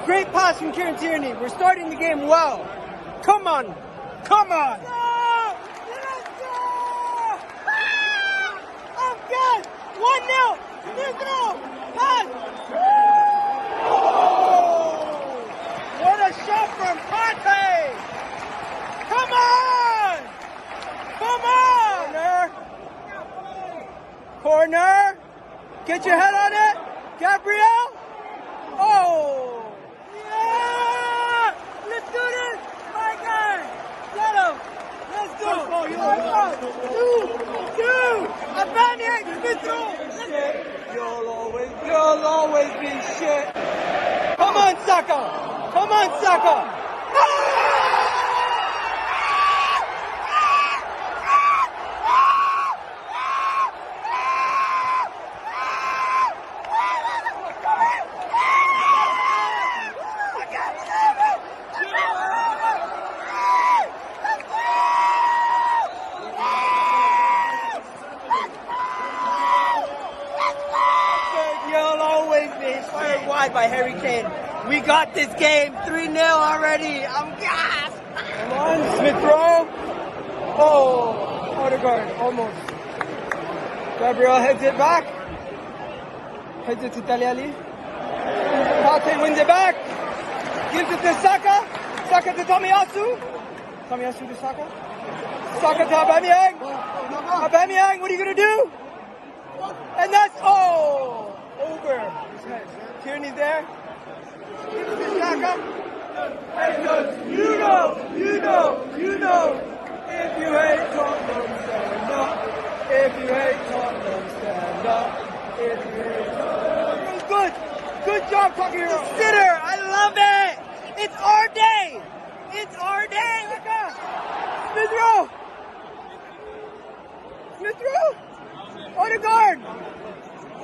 Great pass from Kieran Tierney. We're starting the game well. Come on. Come on. Let's go. Oh, God. 1-0. 2-0. Pass. Oh, what a shot from Partey. Come on. Come on. Corner. Get your head on it. Gabriel. Oh. Let's do this! My guy! Get him! Let's go! Two! Abandon! Shit! You'll always be shit! Come on, Saka! Come on, Saka! By Harry Kane. We got this game 3-0 already. I'm gassed. Come on, Smith Rowe. Oh, Odegaard, almost. Gabriel heads it back. Heads it to Tagliali. Partey wins it back. Gives it to Saka. Saka to Tomiyasu. Tomiyasu to Saka. Saka to Aubameyang. Aubameyang, what are you going to do? And that's, over. Tierney's there. Give it to Saka. Because you know. If you hate Tottenham, stand up. If you hate Tottenham, stand up. If you hate Tottenham. Good. Good job, Tucker. Sitter. I love it. It's our day. It's our day. Saka. Smith Rowe.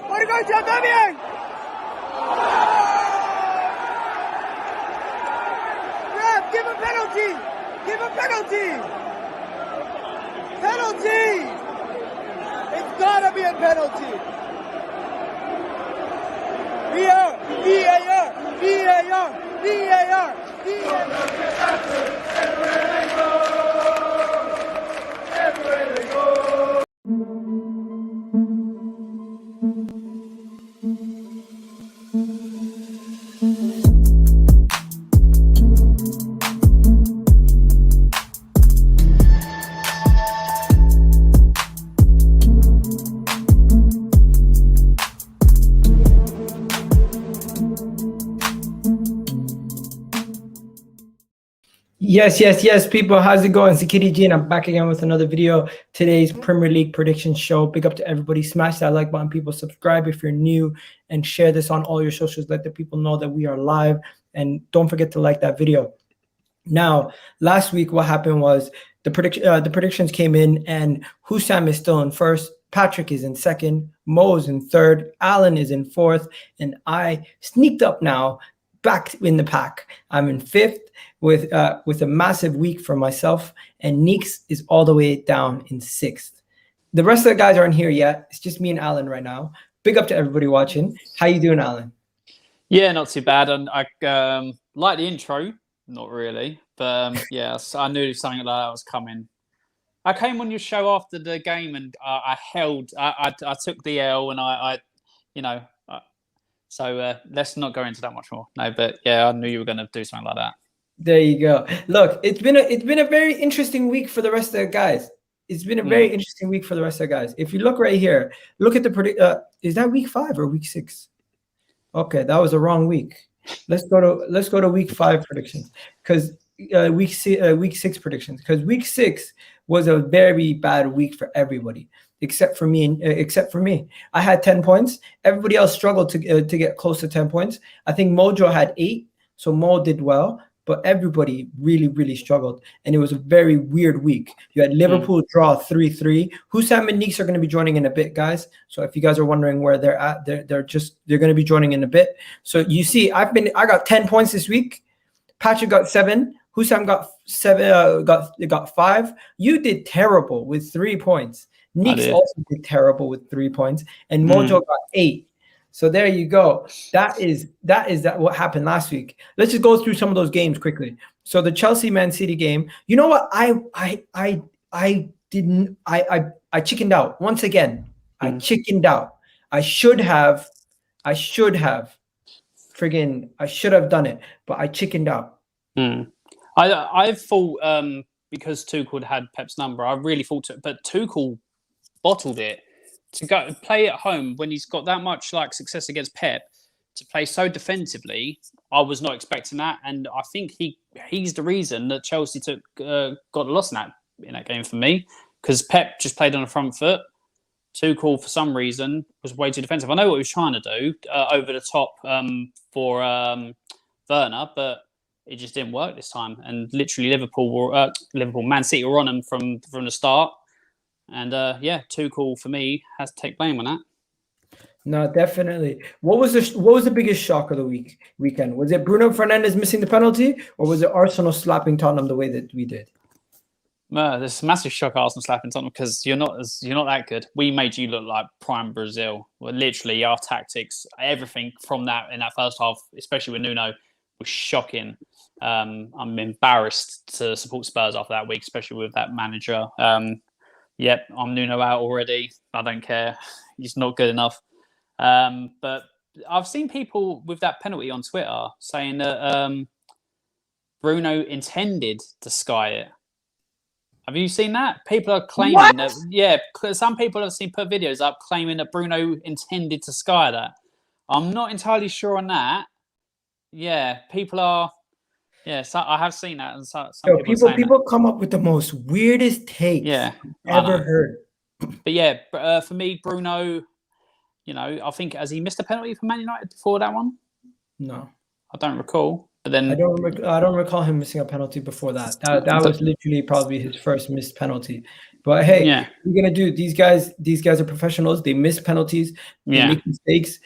Odegaard to Aubameyang. Ref, give a penalty! Give a penalty! Penalty! It's gotta be a penalty! VAR! Everywhere they go! Yes, people. How's it going? It's Kitty G, and I'm back again with another video. Today's Premier League prediction show. Big up to everybody. Smash that like button, people. Subscribe if you're new, and share this on all your socials. Let the people know that we are live, and don't forget to like that video. Now, last week, what happened was the predictions came in, and Hussam is still in first. Patrick is in second. Mo is in third. Alan is in fourth, and I sneaked up now, back in the pack. I'm in fifth with a massive week for myself, and Neeks is all the way down in sixth. The rest of the guys aren't here yet. It's just me and Alan right now. Big up to everybody watching. How you doing, Alan? Yeah, not too bad. And I like the intro, not really, but yeah, I knew something like that was coming. I came on your show after the game, and I took the L, and so let's not go into that much more. No, but yeah, I knew you were going to do something like that. There you go. Look, it's been a very interesting week for the rest of the guys. It's been a very interesting week for the rest of the guys. If you look right here, look at the is that week 5 or week 6? Okay, that was a wrong week. Let's go to week 5 predictions, because week 6 predictions, because week 6 was a very bad week for everybody. except for me. I had 10 points. Everybody else struggled to get close to 10 points. I think Mojo had 8, so Mo did well, but everybody really, really struggled, and it was a very weird week. You had Liverpool draw 3-3. Hussam and Neeks are going to be joining in a bit, guys. So if you guys are wondering where they're at, they're going to be joining in a bit. So you see, I got 10 points this week. Patrick got 7. Hussam got 7. Got 5. You did terrible with 3 points. Neeks also did terrible with 3 points, and Mojo got 8. So there you go. That is what happened last week. Let's just go through some of those games quickly. So the Chelsea Man City game. You know what? I chickened out once again. I chickened out. I should have done it, but I chickened out. I thought because Tuchel had Pep's number, I really thought but Tuchel bottled it. To go play at home when he's got that much success against Pep, to play so defensively, I was not expecting that, and I think he's the reason that Chelsea got a loss in that game for me, because Pep just played on the front foot. Tuchel, for some reason, was way too defensive. I know what he was trying to do over the top for Werner, but it just didn't work this time. And literally, Man City were on him from the start. And Tuchel for me has to take blame on that. No, definitely. What was the biggest shock of the weekend? Was it Bruno Fernandes missing the penalty, or was it Arsenal slapping Tottenham the way that we did? There's a massive shock Arsenal slapping Tottenham, because you're not that good. We made you look like prime Brazil. Well, literally, our tactics, everything from that in that first half, especially with Nuno, was shocking. I'm embarrassed to support Spurs after that week, especially with that manager. Yep, I'm Nuno out already. I don't care. He's not good enough. But I've seen people with that penalty on Twitter saying that Bruno intended to sky it. Have you seen that? People are claiming that. Yeah, some people have put videos up claiming that Bruno intended to sky that. I'm not entirely sure on that. Yeah, people are. Yeah, so I have seen that, and some people come up with the most weirdest takes ever heard. But yeah, for me, Bruno, I think, has he missed a penalty for Man United before that one? No, I don't recall. But then I don't recall him missing a penalty before that. That was literally probably his first missed penalty. But hey, we're gonna do. These guys are professionals. They miss penalties. They make mistakes.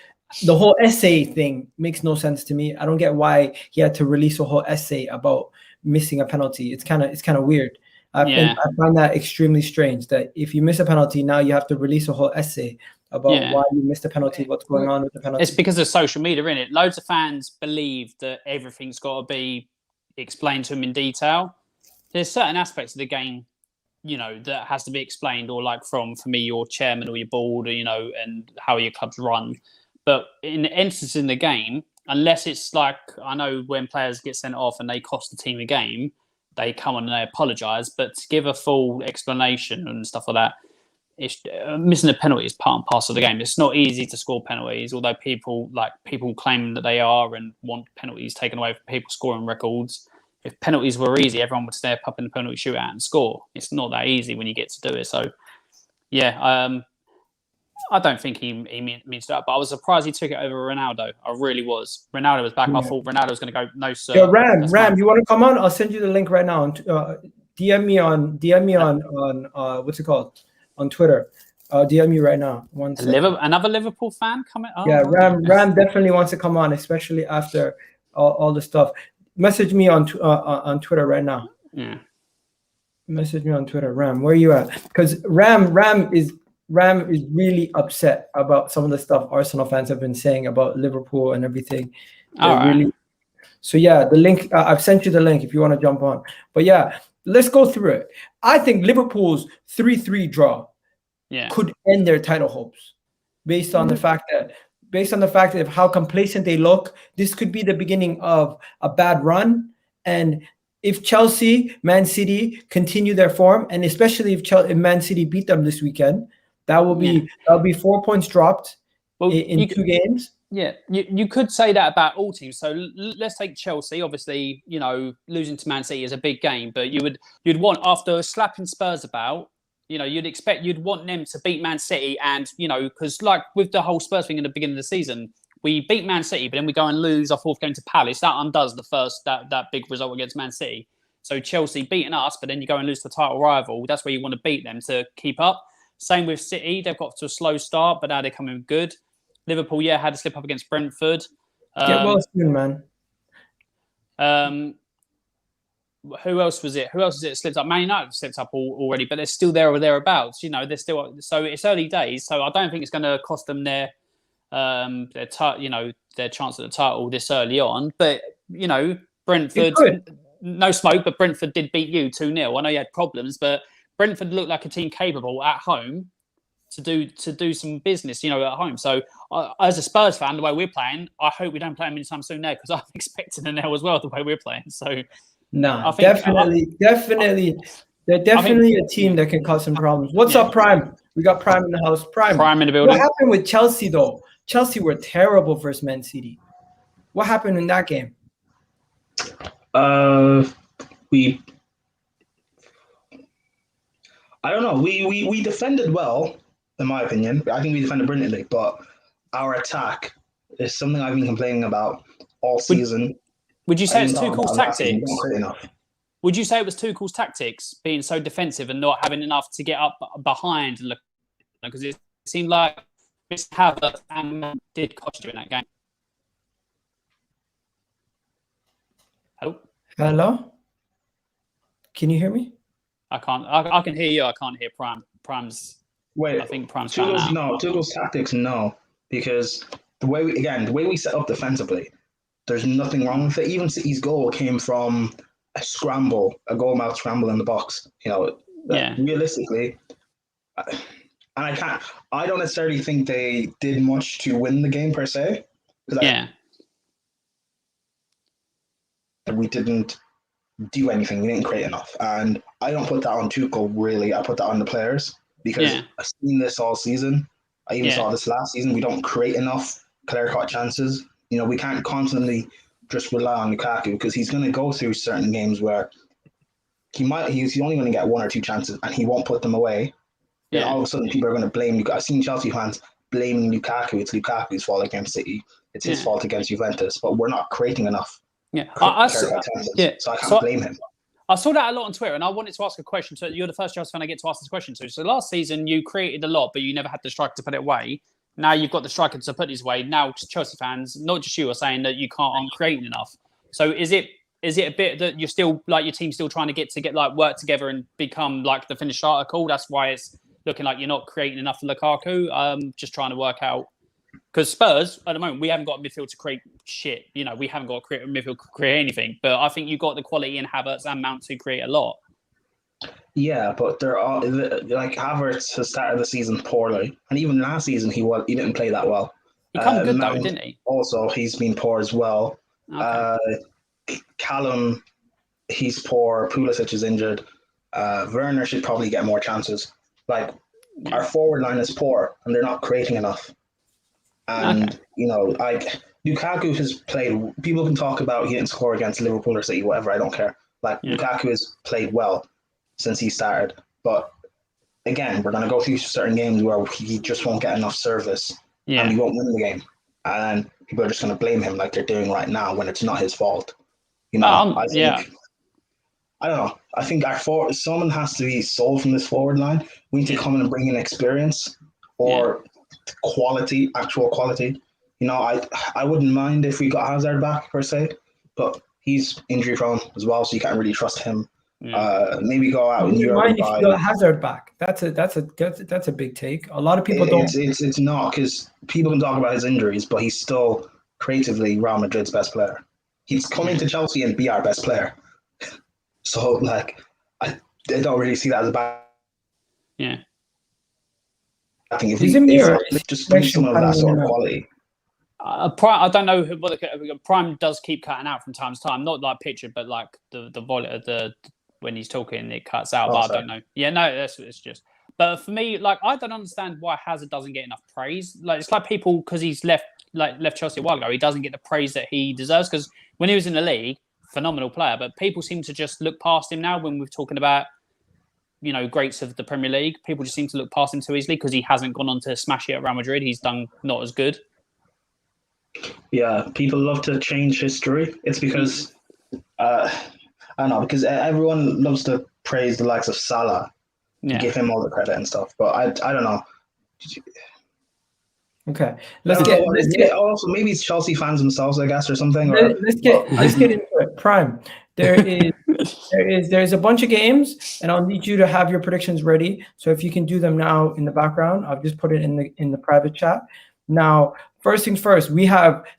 The whole essay thing makes no sense to me. I don't get why he had to release a whole essay about missing a penalty. It's kind of weird. I find that extremely strange, that if you miss a penalty, now you have to release a whole essay about why you missed a penalty, what's going on with the penalty. It's because of social media, isn't it? Loads of fans believe that everything's got to be explained to them in detail. There's certain aspects of the game, that has to be explained, or for me, your chairman or your board, and how your clubs run. But in instances in the game, unless it's I know when players get sent off and they cost the team a game, they come on and they apologise. But to give a full explanation and stuff like that, missing a penalty is part and parcel of the game. It's not easy to score penalties, although people claim that they are and want penalties taken away from people scoring records. If penalties were easy, everyone would step up in the penalty shootout and score. It's not that easy when you get to do it. So, I don't think he means that, but I was surprised he took it over Ronaldo. I really was. Ronaldo was back. I thought Ronaldo was going to go, no, sir. Yo, Ram, you want to come on? I'll send you the link right now. DM me on what's it called? On Twitter. DM me right now. Another Liverpool fan coming? Oh, yeah, Ram definitely wants to come on, especially after all the stuff. Message me on Twitter right now. Yeah. Message me on Twitter, Ram. Where are you at? Because Ram is really upset about some of the stuff Arsenal fans have been saying about Liverpool and everything. So yeah, the link, I've sent you the link if you want to jump on. But yeah, let's go through it. I think Liverpool's 3-3 draw could end their title hopes based on the fact that of how complacent they look. This could be the beginning of a bad run. And if Chelsea, Man City continue their form, and especially if Man City beat them this weekend, that'll be 4 points dropped in 2 games. Yeah, you could say that about all teams. So let's take Chelsea. Obviously, losing to Man City is a big game, but you'd want, after slapping Spurs about, you'd want them to beat Man City, and because like with the whole Spurs thing in the beginning of the season, we beat Man City, but then we go and lose our fourth game to Palace. That undoes that big result against Man City. So Chelsea beating us, but then you go and lose to the title rival. That's where you want to beat them to keep up. Same with City. They've got to a slow start, but now they're coming good. Liverpool, had to slip up against Brentford. Get well soon, man. Who else was it? Slipped up? Man United slipped up already, but they're still there or thereabouts. They're still. So it's early days. So I don't think it's going to cost them their chance at the title this early on. But Brentford, no smoke. But Brentford did beat you 2-0. I know you had problems, but Brentford looked like a team capable at home to do some business, at home. So as a Spurs fan, the way we're playing, I hope we don't play them anytime soon there, because I'm expecting a nail as well the way we're playing. So. No, definitely. They're definitely a team that can cause some problems. What's up, Prime? We got Prime in the house. Prime in the building. What happened with Chelsea, though? Chelsea were terrible versus Man City. What happened in that game? I don't know. We defended well, in my opinion. I think we defended brilliantly, but our attack is something I've been complaining about all season. Would you say it's Tuchel's tactics? Would you say it was Tuchel's tactics, being so defensive and not having enough to get up behind? Because it seemed like Havertz and did cost you in that game. Hello? Can you hear me? I can't. I can hear you. I can't hear Prime. I think Prime's Tuchel's tactics, no, because the way we set up defensively, there's nothing wrong with it. Even City's goal came from a goal-mouth scramble in the box. Realistically, and I don't necessarily think they did much to win the game per se. We didn't do anything. We didn't create enough, and I don't put that on Tuchel. Really, I put that on the players, because I've seen this all season. I even saw this last season. We don't create enough clear-cut chances. We can't constantly just rely on Lukaku, because he's going to go through certain games where he's only going to get one or two chances and he won't put them away. And all of a sudden, people are going to blame Lukaku. I've seen Chelsea fans blaming Lukaku. It's Lukaku's fault against City. It's his fault against Juventus. But we're not creating enough. So I can't blame him. I saw that a lot on Twitter, and I wanted to ask a question. So you're the first Chelsea fan I get to ask this question to. So last season, you created a lot, but you never had the striker to put it away. Now you've got the striker to put his way. Now Chelsea fans, not just you, are saying that you aren't creating enough. So is it a bit that you're still, like, your team's still trying to get like work together and become like the finished article? That's why it's looking like you're not creating enough for Lukaku. Just trying to work out, because Spurs at the moment, we haven't got a midfield to create shit. We haven't got a midfield to create anything. But I think you've got the quality in Havertz and Mount to create a lot. Yeah, but they're all like Havertz has started the season poorly, and even last season he didn't play that well. He come good though, didn't he? Also, he's been poor as well. Okay. Callum, he's poor. Pulisic is injured. Werner should probably get more chances. Our forward line is poor, and they're not creating enough. And Lukaku has played. People can talk about he didn't score against Liverpool or City, whatever. I don't care. Lukaku has played well since he started, but again, we're going to go through certain games where he just won't get enough service, and he won't win the game, and people are just going to blame him like they're doing right now when it's not his fault. I don't know. I think someone has to be sold from this forward line. We need to come in and bring in experience or actual quality. I wouldn't mind if we got Hazard back per se, but he's injury prone as well, so you can't really trust him. Maybe go out in Europe. Mind if you got Hazard back? That's a big take. A lot of people don't. It's not, because people can talk about his injuries, but he's still creatively Real Madrid's best player. He's coming to Chelsea and be our best player. So I don't really see that as a bad. Yeah. I think if just bring someone of that sort of quality. I don't know what Prime does keep cutting out from time to time. Not like picture, but like the volume, when he's talking, it cuts out. But I don't know. Yeah, no, it's just. But for me, I don't understand why Hazard doesn't get enough praise. It's like people, because he's left Chelsea a while ago, he doesn't get the praise that he deserves. Because when he was in the league, phenomenal player. But people seem to just look past him now when we're talking about greats of the Premier League. People just seem to look past him too easily because he hasn't gone on to smash it at Real Madrid. He's done not as good. Yeah, people love to change history. It's because I don't know, because everyone loves to praise the likes of Salah, give him all the credit and stuff. But I don't know. Okay, let's get. Also, maybe it's Chelsea fans themselves, I guess, or something. Let's get into it. Prime. There's a bunch of games, and I'll need you to have your predictions ready. So if you can do them now in the background, I'll just put it in the private chat. Now, first things first,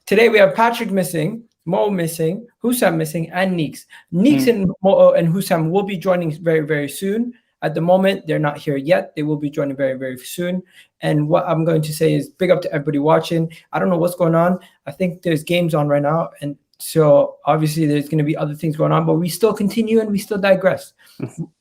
today we have Patrick missing, Mo missing, Hussam missing, and Neeks. Neeks and Mo and Hussam will be joining very, very soon. At the moment, they're not here yet. They will be joining very, very soon. And what I'm going to say is big up to everybody watching. I don't know what's going on. I think there's games on right now. And so obviously there's going to be other things going on, but we still continue and we still digress.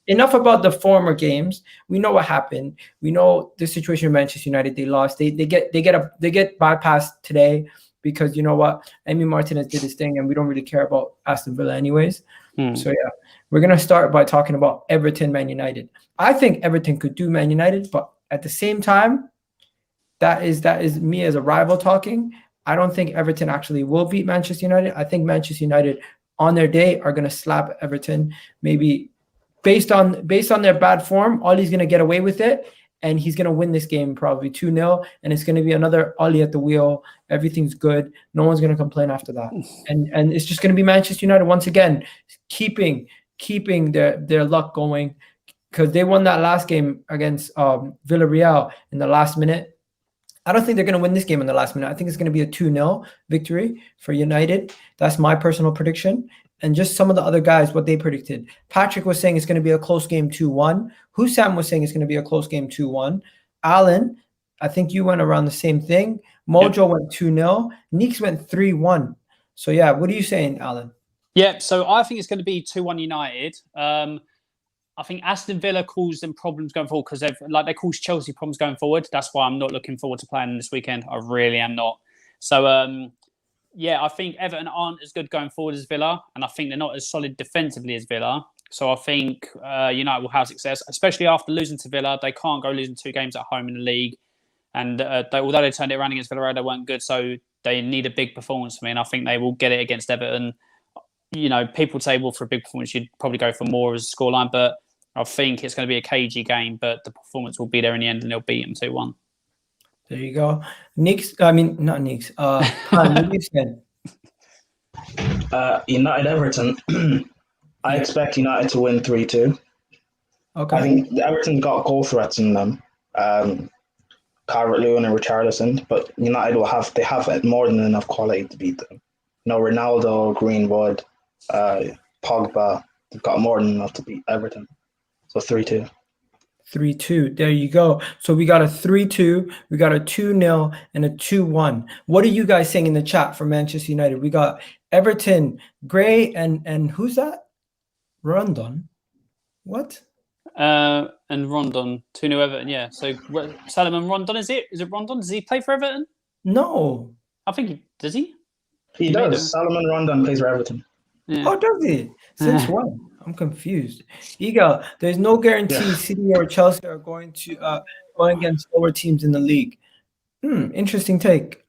Enough about the former games. We know what happened. We know the situation in Manchester United. They lost. They get bypassed today because you know what? Emi Martinez did his thing and we don't really care about Aston Villa anyways. So yeah, we're going to start by talking about Everton, Man United. I think Everton could do Man United, but at the same time, that is me as a rival talking. I don't think Everton actually will beat Manchester United. I think Manchester United on their day are going to slap Everton. Maybe based on their bad form, Ollie's going to get away with it, and he's going to win this game probably 2-0, and it's going to be another Ollie at the wheel. Everything's good. No one's going to complain after that. And it's just going to be Manchester United once again keeping their luck going because they won that last game against Villarreal in the last minute. I don't think they're going to win this game in the last minute. I think it's going to be a 2-0 victory for United. That's my personal prediction. And just some of the other guys, what they predicted. Patrick was saying it's going to be a close game 2-1. Hussam was saying it's going to be a close game 2-1. Alan, I think you went around the same thing. Mojo went 2-0. Neeks went 3-1. So, yeah, what are you saying, Alan? Yeah, so I think it's going to be 2-1 United. I think Aston Villa caused them problems going forward because they caused Chelsea problems going forward. That's why I'm not looking forward to playing this weekend. I really am not. So, I think Everton aren't as good going forward as Villa, and I think they're not as solid defensively as Villa. So I think United will have success, especially after losing to Villa. They can't go losing 2 games at home in the league. And although they turned it around against Villarreal, they weren't good. So they need a big performance for me, and I think they will get it against Everton. People say, well, for a big performance, you'd probably go for more as a scoreline, but I think it's going to be a cagey game, but the performance will be there in the end and they'll beat them 2-1. There you go. Not Neeks. What you said? United Everton. I expect United to win 3-2. Okay. I think Everton got goal threats in them. Calvert-Lewin and Richarlison, but United they have more than enough quality to beat them. Ronaldo, Greenwood, Pogba, they've got more than enough to beat Everton. So 3-2. 3-2. There you go. So we got a 3-2, we got a 2-0, and a 2-1. What are you guys saying in the chat for Manchester United? We got Everton, Gray, and who's that? Rondon. What? And Rondon, 2-0 Everton, yeah. So Salomon Rondon, is it? Is it Rondon? Does he play for Everton? No. I think does he? He does. Salomon Rondon plays for Everton. Yeah. Oh, does he? Since when? I'm confused. Eagle, there's no guarantee City or Chelsea are going against lower teams in the league. Interesting take.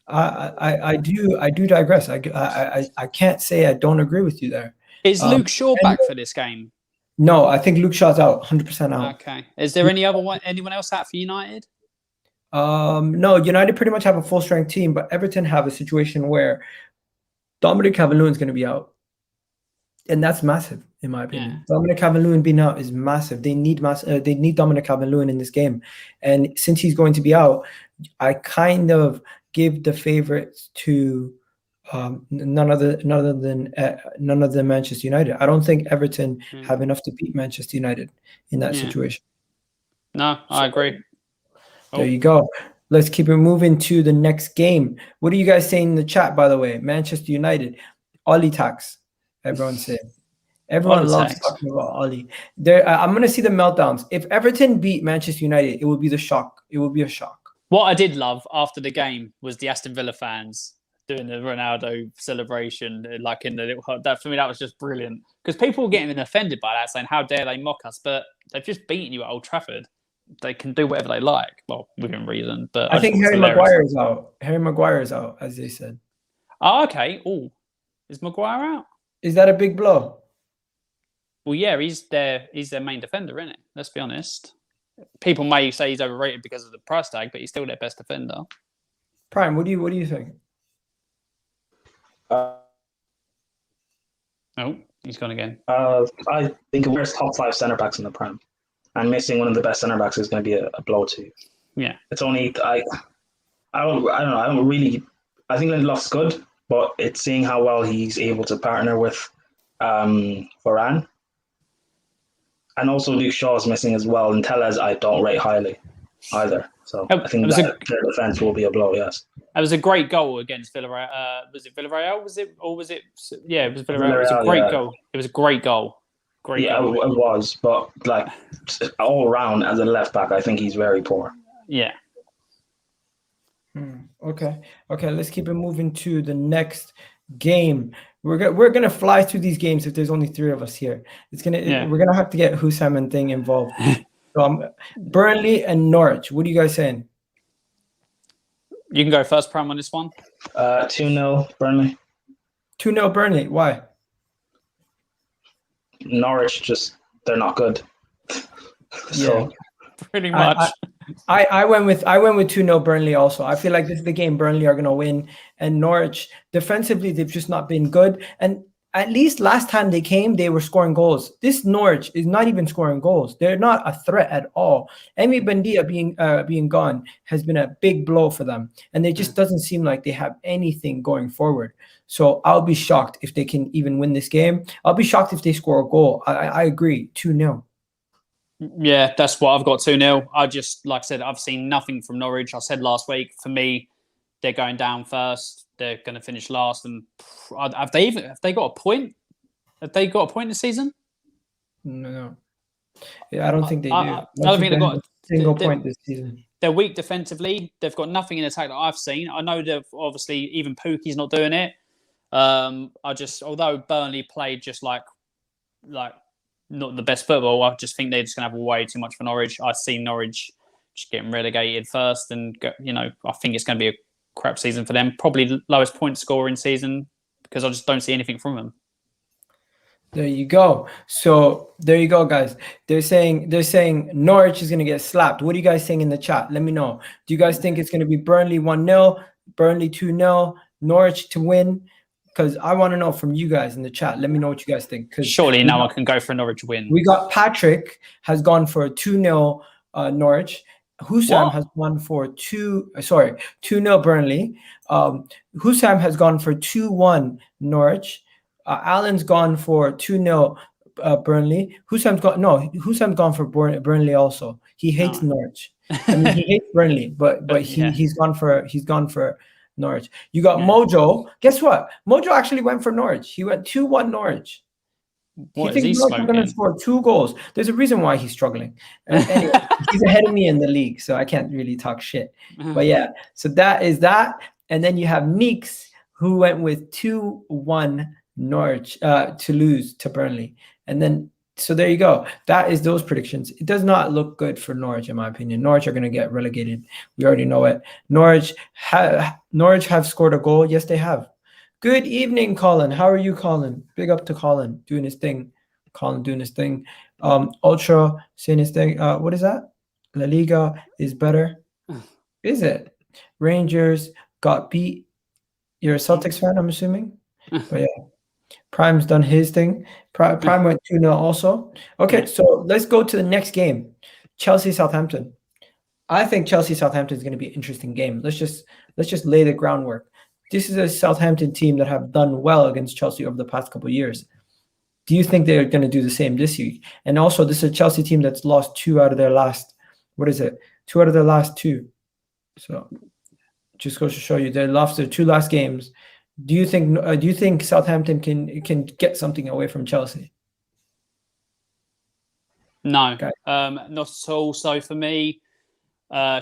I do digress. I can't say I don't agree with you there. Is Luke Shaw back for this game? No, I think Luke Shaw's out, 100% out. Okay. Is there anyone else out for United? No, United pretty much have a full strength team, but Everton have a situation where Dominic Calvert-Lewin is going to be out. And that's massive, in my opinion. Yeah. Dominic Calvert-Lewin being out is massive. They need Dominic Calvert-Lewin in this game. And since he's going to be out, I kind of give the favorites to none other than Manchester United. I don't think Everton have enough to beat Manchester United in that situation. No, I agree. There you go. Let's keep it moving to the next game. What are you guys saying in the chat, by the way? Manchester United, Ollie tax. Everyone's saying. Everyone loves talking about Ollie. I'm going to see the meltdowns. If Everton beat Manchester United, it will be the shock. It will be a shock. What I did love after the game was the Aston Villa fans doing the Ronaldo celebration, like in the little hut. That for me, that was just brilliant because people were getting offended by that, saying, "How dare they mock us?" But they've just beaten you at Old Trafford. They can do whatever they like, well, within reason. But I think Harry Maguire is out. Harry Maguire is out, as they said. Oh, okay. Oh, is Maguire out? Is that a big blow? Well, yeah, he's their main defender, isn't it? Let's be honest. People may say he's overrated because of the price tag, but he's still their best defender. Prime, what do you think? Oh, he's gone again. I think there's top 5 centre backs in the Prem, and missing one of the best centre backs is going to be a blow to you. Yeah, it's only I don't know. I don't really. I think Lindelof's good, but it's seeing how well he's able to partner with Varane. And also Luke Shaw is missing as well, and Tellez I don't rate highly either. So I think that their defence will be a blow, yes. It was a great goal against Villarreal. Was it Villarreal? Yeah, it was Villarreal. It was a great goal. It was a great goal. Great goal. It was, but like all around as a left back, I think he's very poor. Yeah. Okay. Let's keep it moving to the next game. We're gonna fly through these games if there's only 3 of us here. We're gonna have to get Hussam and Thing involved. So Burnley and Norwich. What are you guys saying? You can go first, Prime, on this one. 2-0 Burnley. 2-0 Burnley. Why? Norwich they're not good. So pretty much. I went with 2-0 Burnley also. I feel like this is the game Burnley are going to win. And Norwich, defensively, they've just not been good. And at least last time they came, they were scoring goals. This Norwich is not even scoring goals. They're not a threat at all. Emi Buendia being gone has been a big blow for them. And it just doesn't seem like they have anything going forward. So I'll be shocked if they can even win this game. I'll be shocked if they score a goal. I agree, 2-0. Yeah, that's what I've got 2-0. I just, like I said, I've seen nothing from Norwich. I said last week, for me, they're going down first. They're going to finish last. And have they got a point? Have they got a point this season? No. Yeah, I don't think they do. I don't think they've got a single point this season. They're weak defensively. They've got nothing in attack that I've seen. I know they've obviously, even Pookie's not doing it. Although Burnley played just like not the best football, I just think they're just going to have way too much for Norwich. I see Norwich just getting relegated first, and I think it's going to be a crap season for them. Probably lowest point scoring season because I just don't see anything from them. There you go. So there you go, guys. They're saying Norwich is going to get slapped. What are you guys saying in the chat? Let me know. Do you guys think it's going to be Burnley 1-0, Burnley 2-0, Norwich to win? Because I want to know from you guys in the chat. Let me know what you guys think. Because surely now I can go for a Norwich win. We got Patrick has gone for a 2-0 Norwich. Hussam has gone for 2-0 Burnley. Hussam has gone for 2-1 Norwich. Alan's gone for 2-0 Burnley. Hussam's gone for Burnley also. He hates Norwich. I mean, he hates Burnley, but he's gone for Norwich. You got Mojo. Guess what? Mojo actually went for Norwich. He went 2-1 Norwich. He thinks Norwich are going to score 2 goals. There's a reason why he's struggling. Anyway, he's ahead of me in the league, so I can't really talk shit. But yeah, so that is that. And then you have Meeks, who went with 2-1 Norwich to lose to Burnley. And then, so there you go. That is those predictions. It does not look good for Norwich, in my opinion. Norwich are going to get relegated. We already know it. Norwich have scored a goal. Yes, they have. Good evening, Colin. How are you, Colin? Big up to Colin doing his thing. Colin doing his thing. Ultra saying his thing. What is that? La Liga is better. Is it? Rangers got beat. You're a Celtics fan, I'm assuming. But yeah, Prime's done his thing. Prime went 2-0 also. Okay, so let's go to the next game. Chelsea-Southampton. I think Chelsea-Southampton is going to be an interesting game. Let's just lay the groundwork. This is a Southampton team that have done well against Chelsea over the past couple of years. Do you think they're going to do the same this week? And also, this is a Chelsea team that's lost 2 out of their last, 2 out of their last 2. So just goes to show you they lost their 2 last games. Do you think Southampton can get something away from Chelsea? No, not at all. So for me,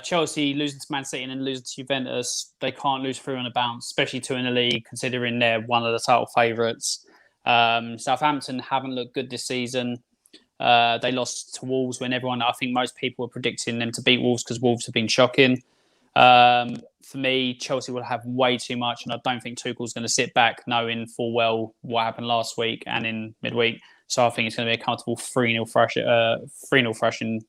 Chelsea losing to Man City and then losing to Juventus, they can't lose 3 on a bounce, especially 2 in the league, considering they're one of the title favourites. Southampton haven't looked good this season. They lost to Wolves when I think most people were predicting them to beat Wolves because Wolves have been shocking. For me, Chelsea will have way too much, and I don't think Tuchel's going to sit back knowing full well what happened last week and in midweek. So I think it's going to be a comfortable 3-0 thrashing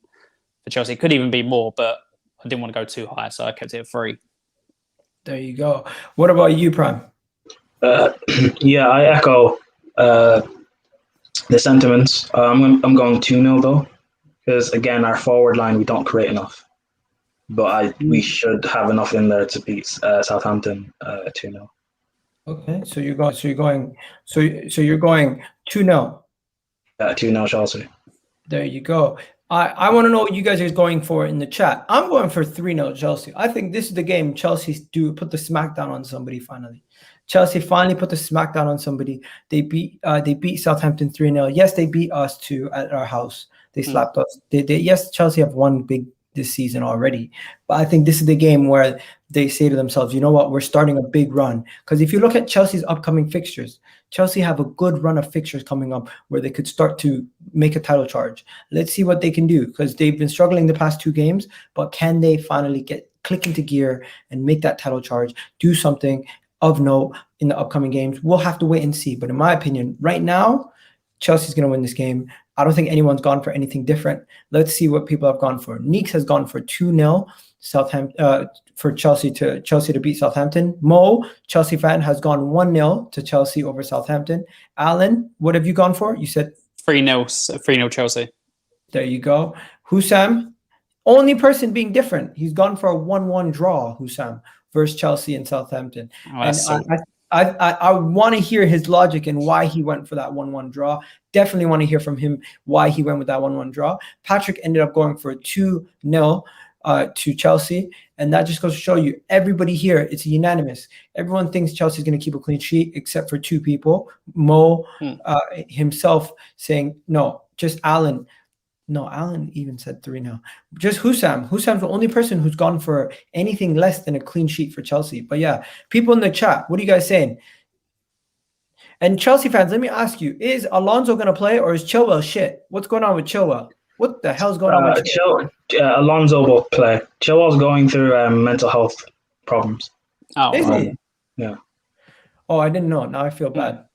for Chelsea. It could even be more, but I didn't want to go too high, so I kept it at 3. There you go. What about you, Prime? Yeah, I echo the sentiments. I'm going 2-0 though, because again, our forward line, we don't create enough. But we should have enough in there to beat Southampton 2-0. Okay, so you're going 2-0. 2-0 Chelsea. There you go. I want to know what you guys are going for in the chat. I'm going for 3-0 Chelsea. I think this is the game Chelsea put the smackdown on somebody finally. Chelsea finally put the smackdown on somebody. They beat Southampton 3-0. Yes, they beat us too at our house. They slapped us. Yes, Chelsea have won big this season already, but I think this is the game where they say to themselves, you know what, we're starting a big run. Because if you look at Chelsea's upcoming fixtures, Chelsea have a good run of fixtures coming up where they could start to make a title charge. Let's see what they can do, because they've been struggling the past 2 games, but can they finally click into gear and make that title charge, do something of note in the upcoming games? We'll have to wait and see. But in my opinion, right now, Chelsea's going to win this game. I don't think anyone's gone for anything different. Let's see what people have gone for. Neeks has gone for 2-0 for Chelsea to beat Southampton. Mo, Chelsea fan, has gone 1-0 to Chelsea over Southampton. Alan, what have you gone for? You said 3-0 Chelsea. There you go. Hussam, only person being different. He's gone for a 1-1 draw, Hussam, versus Chelsea and Southampton. I want to hear his logic and why he went for that 1-1 draw. Definitely want to hear from him why he went with that 1-1 draw. Patrick ended up going for a 2-0 to Chelsea. And that just goes to show you, everybody here, it's unanimous. Everyone thinks Chelsea's going to keep a clean sheet except for 2 people. Mo himself saying, no, just Alan. No, Alan even said 3-0. Just Hussam. Hussam's the only person who's gone for anything less than a clean sheet for Chelsea. But yeah, people in the chat, what are you guys saying? And Chelsea fans, let me ask you, is Alonso going to play or is Chilwell shit? What's going on with Chilwell? What the hell's going on with Chilwell? Alonso will play. Chilwell's going through mental health problems. Oh, is he? Yeah. Oh, I didn't know. Now I feel bad.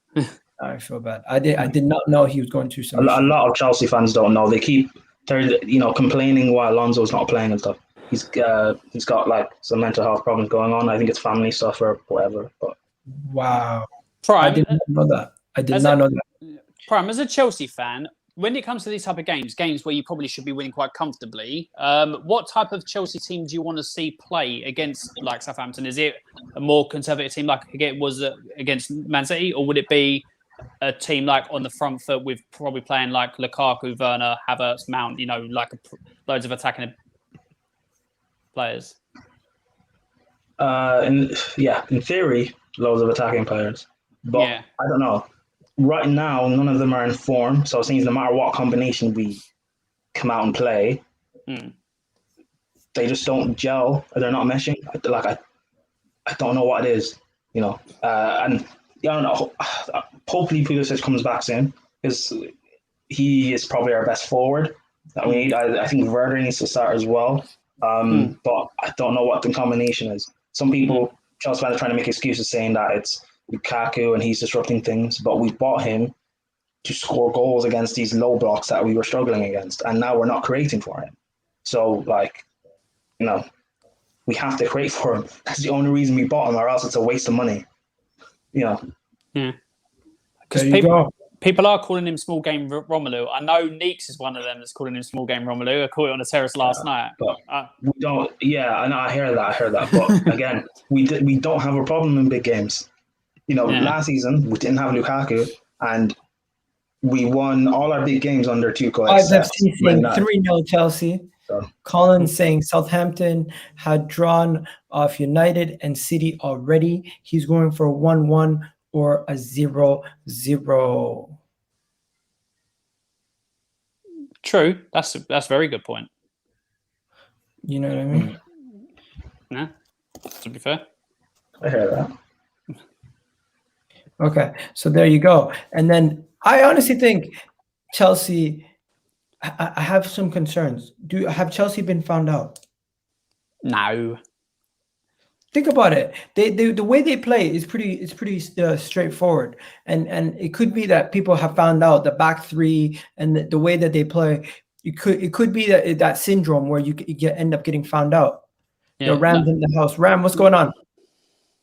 I feel bad. I did not know he was going through some. A lot of Chelsea fans don't know. They're complaining why Alonso's not playing and stuff. He's got like some mental health problems going on. I think it's family stuff or whatever. But wow, Prime, I did not know that. I did not know that. Prime, as a Chelsea fan, when it comes to these type of games where you probably should be winning quite comfortably, what type of Chelsea team do you want to see play against, like Southampton? Is it a more conservative team like it was against Man City, or would it be a team like on the front foot with probably playing like Lukaku, Werner, Havertz, Mount, loads of attacking players? in theory, loads of attacking players. But yeah. I don't know. Right now, none of them are in form. So it seems no matter what combination we come out and play, they just don't gel. They're not meshing. I don't know what it is, and I don't know. Hopefully, Pulisic comes back soon because he is probably our best forward that we need. I think Werner needs to start as well. But I don't know what the combination is. Some people, Chelsea fans, are trying to make excuses saying that it's Lukaku and he's disrupting things, but we bought him to score goals against these low blocks that we were struggling against, and now we're not creating for him. So, we have to create for him. That's the only reason we bought him, or else it's a waste of money. Yeah. Because people are calling him small game Romelu. I know Neeks is one of them that's calling him small game Romelu. I caught it on the terrace last night. But we don't. Yeah, I know. I heard that. But again, we don't have a problem in big games. Last season we didn't have Lukaku, and we won all our big games under Tuchel. FC saying 3-0 Chelsea. So. Colin saying Southampton had drawn off United and City already. He's going for a 1-1 or a 0-0. True. That's a very good point. You know what I mean? Yeah, to be fair. I hear that. Okay, so there you go. And then I honestly think Chelsea. I have some concerns. Have Chelsea been found out? No. Think about it. They the way they play is pretty straightforward, and it could be that people have found out the back three and the way that they play. It could be that syndrome where you end up getting found out. Yeah, Yo, Ram's in the house. Ram, what's going on?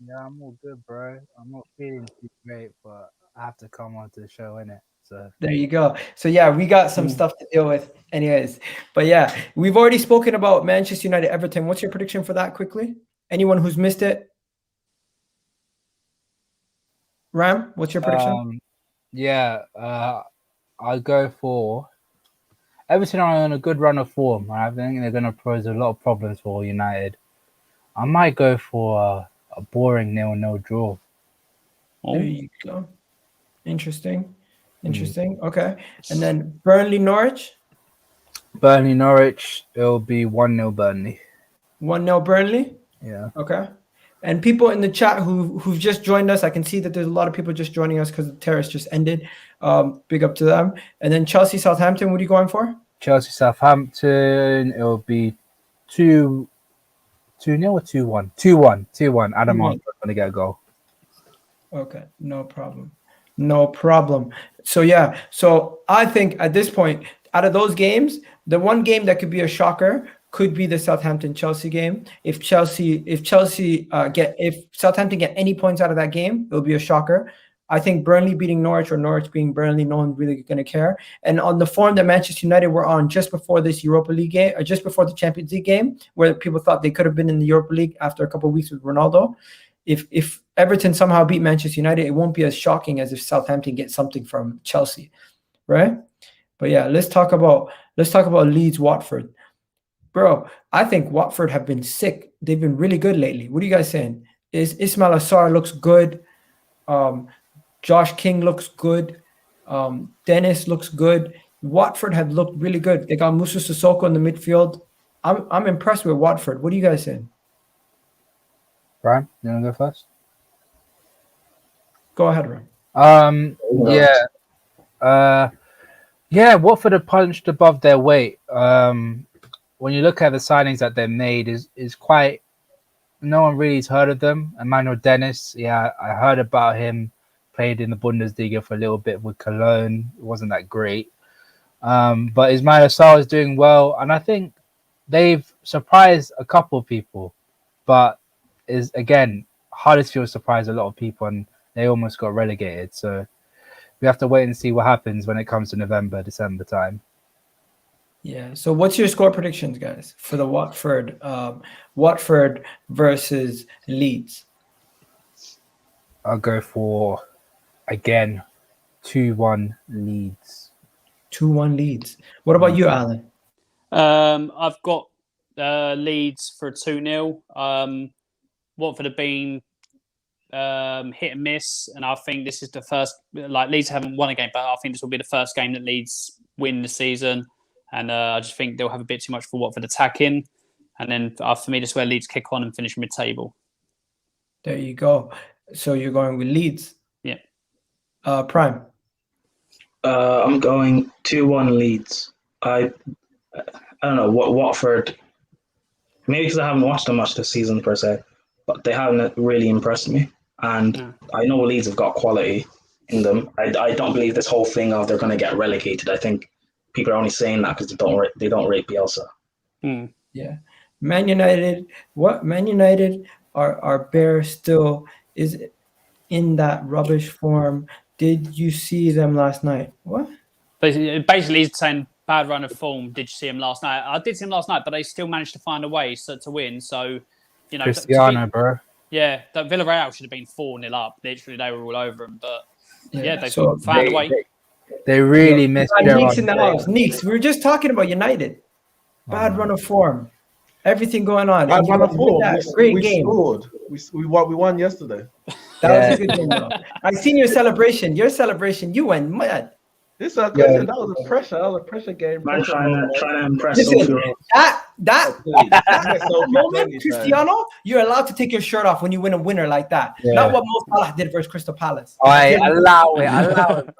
Yeah, I'm all good, bro. I'm not feeling too great, but I have to come on to the show, innit? So There you go. So yeah, we got some stuff to deal with anyways. But yeah, we've already spoken about Manchester United, Everton. What's your prediction for that quickly? Anyone who's missed it? Ram, what's your prediction? I'll go for Everton are on a good run of form. I think they're going to pose a lot of problems for United. I might go for a boring 0-0 draw. There you go. Interesting. Okay. And then Burnley, Norwich? Burnley, Norwich, it'll be 1-0 Burnley. 1-0 Burnley? Yeah. Okay. And people in the chat who've just joined us, I can see that there's a lot of people just joining us because the terrace just ended. Big up to them. And then Chelsea, Southampton, what are you going for? Chelsea, Southampton, it'll be 2-0 or 2-1? 2-1. Adam Armstrong's going to get a goal. Okay, no problem. So yeah, so I think at this point, out of those games, the one game that could be a shocker could be the Southampton-Chelsea game. If Southampton get any points out of that game, it'll be a shocker. I think Burnley beating Norwich or Norwich beating Burnley, no one's really going to care. And on the form that Manchester United were on just before this Europa League game, or just before the Champions League game, where people thought they could have been in the Europa League after a couple of weeks with Ronaldo, if Everton somehow beat Manchester United, it won't be as shocking as if Southampton gets something from Chelsea, right? But yeah, let's talk about Leeds, Watford. Bro, I think Watford have been sick. They've been really good lately. What are you guys saying? Ismail Assar looks good. Josh King looks good. Dennis looks good. Watford have looked really good. They got Musa Sissoko in the midfield. I'm impressed with Watford. What are you guys saying? Brian, you want to go first? Go ahead, Ryan. Watford have punched above their weight. When you look at the signings that they made, is quite. No one really's heard of them. Emmanuel Dennis, I heard about him. Played in the Bundesliga for a little bit with Cologne. It wasn't that great. But Ismail Assar is doing well, and I think they've surprised a couple of people. But Huddersfield surprised a lot of people, and they almost got relegated. So we have to wait and see what happens when it comes to November, December time. Yeah. So what's your score predictions, guys, for the Watford versus Leeds? I'll go for, again, 2-1 Leeds. 2-1 Leeds. What about you, Alan? I've got Leeds for 2-0. Watford have been hit and miss, and I think this is the first. Leeds haven't won a game, but I think this will be the first game that Leeds win the season. And I just think they'll have a bit too much for Watford attacking. And then for me, this is where Leeds kick on and finish mid-table. There you go. So you're going with Leeds? Yeah. Prime? I'm going 2-1 Leeds. I don't know, Watford, maybe because I haven't watched them much this season per se, but they haven't really impressed me. And I know Leeds have got quality in them. I don't believe this whole thing of they're going to get relegated. I think people are only saying that because they don't rate Bielsa. Yeah. Man United are bare still is in that rubbish form. Did you see them last night? What? Basically, he's saying bad run of form. Did you see him last night? I did see him last night, but they still managed to find a way to win. So, Cristiano, bro. Yeah, that Villarreal should have been 4-0 up. Literally, they were all over him. But they found a way. They really missed Neeks in the house. Neeks, we were just talking about United. Bad run of form. Everything going on. Bad run of form. Great game. Scored. We won yesterday. That was a good game, though. I seen your celebration. You went mad. That was a pressure. That was a pressure game. Man trying to impress. Listen, That So moment, Cristiano, you're allowed to take your shirt off when you win a winner like that. Yeah. Not what Mo Salah did versus Crystal Palace. All right, allow it,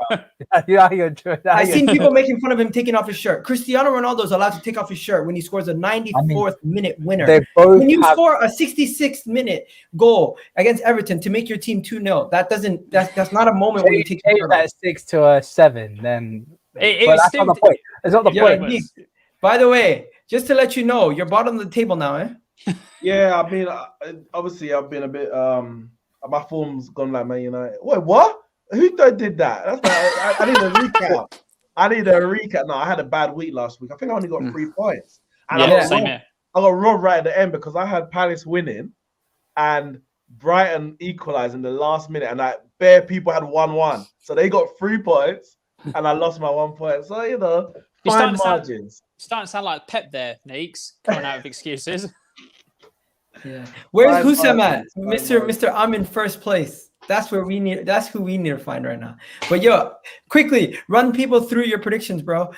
bro. I've seen people making fun of him taking off his shirt. Cristiano Ronaldo is allowed to take off his shirt when he scores a 94th minute winner. When you score a 66th minute goal against Everton to make your team 2-0, that's not a moment when you take your shirt off. 6 to a 7, then That's not the point. It's not the point. By the way, just to let you know, you're bottom of the table now, eh? Yeah, I mean, obviously, I've been a bit. My form's gone like Man United. Wait, what? Who did that? That's like, I need a recap. No, I had a bad week last week. I think I only got 3 points. And I got robbed right at the end because I had Palace winning and Brighton equalised in the last minute, and bare people had 1-1, so they got 3 points, and I lost my 1 point. So fine margins. Starting to sound like Pep there, Neeks, coming out with excuses. Yeah. Where's Husam at? Mr. I'm in first place. That's who we need to find right now. But yo, quickly run people through your predictions, bro.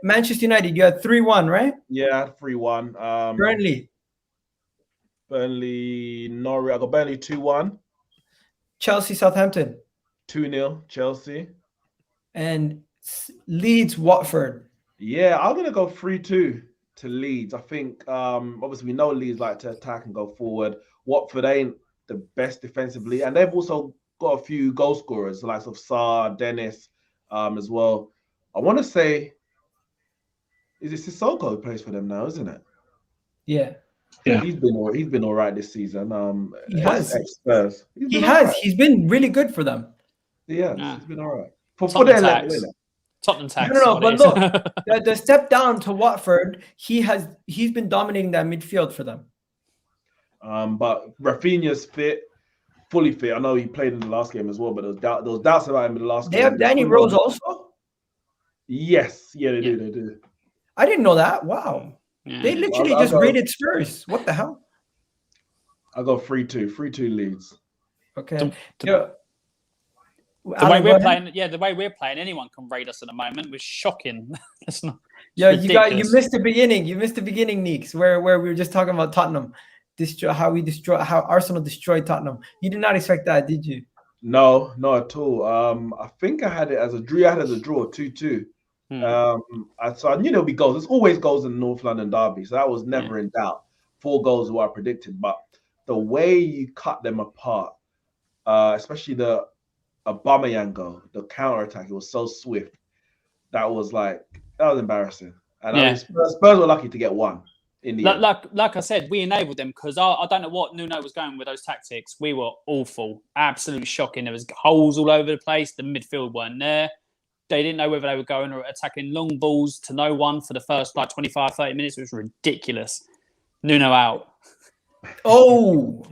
Manchester United, you had 3-1, right? Yeah, 3-1. Burnley, Norwich. I got Burnley 2-1. Chelsea, Southampton. 2-0, Chelsea. And Leeds, Watford. Yeah, I'm gonna go 3-2 to Leeds. I think obviously we know Leeds like to attack and go forward. Watford ain't the best defensively, and they've also got a few goal scorers, the likes of Sarr, Dennis, as well. I want to say, is it Sissoko who plays for them now, isn't it? Yeah. He's been all right this season. He has. Spurs. He's been really good for them. Yeah, he's been all right for their level, isn't it? Tottenham tax. No, but look, the step down to Watford, he's been dominating that midfield for them. But Rafinha's fully fit. I know he played in the last game as well, but there was doubts about him in the last game. They have Danny Rose also? Yes, they do. I didn't know that. Wow. Yeah. They literally just raided Spurs. What the hell? I'll go 3-2 Leeds. Okay. The way we're playing, anyone can raid us at the moment. We're shocking. That's not. Yeah, you missed the beginning. You missed the beginning, Neeks, where we were just talking about Tottenham, how Arsenal destroyed Tottenham. You did not expect that, did you? No, not at all. I think I had it as a draw. 2-2. So I knew there'll be goals. There's always goals in the North London derby, so that was never in doubt. 4 goals were predicted, but the way you cut them apart, especially the Aubameyang goal, the counter attack, it was so swift. That was embarrassing. And Spurs were lucky to get 1 in the end. Like I said, we enabled them because I don't know what Nuno was going with those tactics. We were awful, absolutely shocking. There was holes all over the place. The midfield weren't there. They didn't know whether they were going or attacking long balls to no one for the first 25, 30 minutes. It was ridiculous. Nuno out. Oh,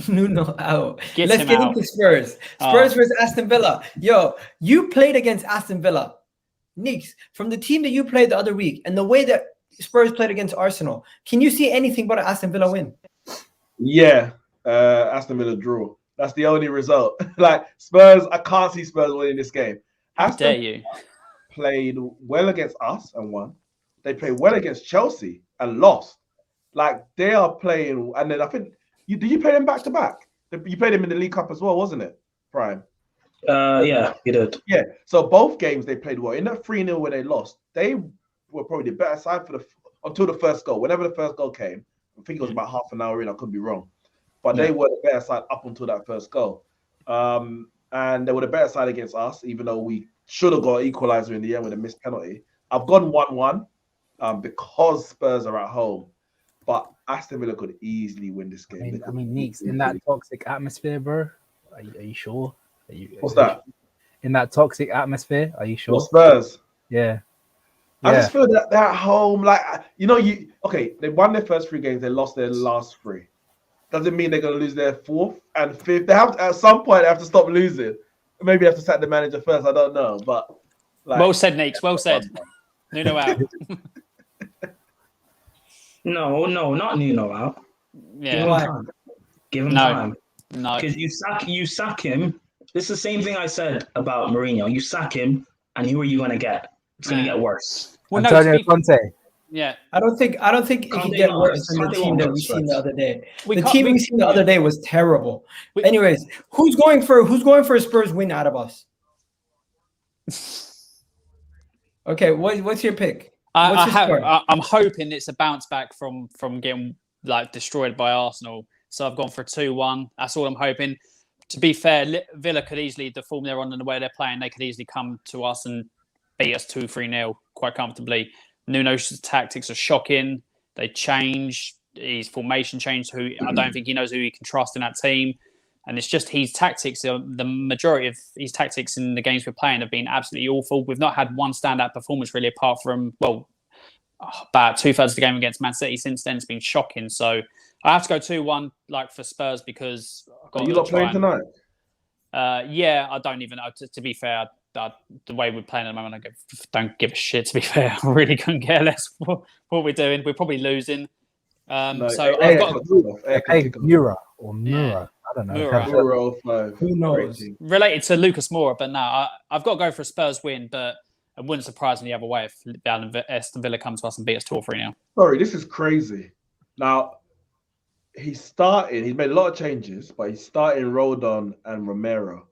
Nuno out. Let's get into Spurs. Spurs versus Aston Villa. Yo, you played against Aston Villa. Neeks, from the team that you played the other week and the way that Spurs played against Arsenal, can you see anything but an Aston Villa win? Yeah, Aston Villa draw. That's the only result. Spurs, I can't see Spurs winning this game. How dare you? Played well against us and won. They played well against Chelsea and lost. They are playing, and then I think did you play them back to back? You played them in the League Cup as well, wasn't it, Prime? Yeah, you did. Yeah. So both games they played well. In that 3-0 where they lost, they were probably the better side until the first goal. Whenever the first goal came, I think it was about half an hour in. I could be wrong, but they were the better side up until that first goal. And they were the better side against us, even though we should have got an equaliser in the end with a missed penalty. I've gone 1-1 because Spurs are at home, but Aston Villa could easily win this game. I mean, Neeks, in that toxic atmosphere, bro, are you sure? What's that? In that toxic atmosphere, are you sure? Well, Spurs. Yeah. I just feel that they're at home. They won their first 3 games, they lost their last 3. Doesn't mean they're going to lose their 4th and 5th. They have to, at some point, they have to stop losing. Maybe they have to sack the manager first. I don't know. But well said, Neeks. Well said. Nuno out. No, not Nuno out. Yeah. Give him time. No. Because you sack him. This is the same thing I said about Mourinho. You sack him, and who are you going to get? It's going to get worse. Well, Antonio Conte. Yeah. I don't think it Can't can they get not? worse than Can't the they team not that we Spurs? seen the other day. We The can't- team we- we seen the other day was terrible. We- Anyways, who's going for a Spurs win out of us? Okay, what's your pick? What's your score? I'm hoping it's a bounce back from getting like destroyed by Arsenal. So I've gone for a 2-1. That's all I'm hoping. To be fair, Villa could easily, the form they're on and the way they're playing, they could easily come to us and beat us 2-3-0 quite comfortably. Nuno's tactics are shocking. They change. His formation changed. Who I don't think he knows who he can trust in that team. And it's just his tactics. The majority of his tactics in the games we're playing have been absolutely awful. We've not had one standout performance really, apart from about 2/3 of the game against Man City. Since then, it's been shocking. So I have to go 2-1, like for Spurs, because Are you not playing tonight? Yeah, I don't even know. To be fair, the way we're playing at the moment, I don't give a shit. To be fair, I really couldn't care less what we're doing. We're probably losing. So I've got Mura or Mura. I don't know. Mura. Who knows? Related to Lucas Moura, but no, I've got to go for a Spurs win, but it wouldn't surprise me the other way if Aston Villa come to us and beat us 2-3 now. Sorry, this is crazy. Now, he's made a lot of changes, but he's starting Rodon and Romero.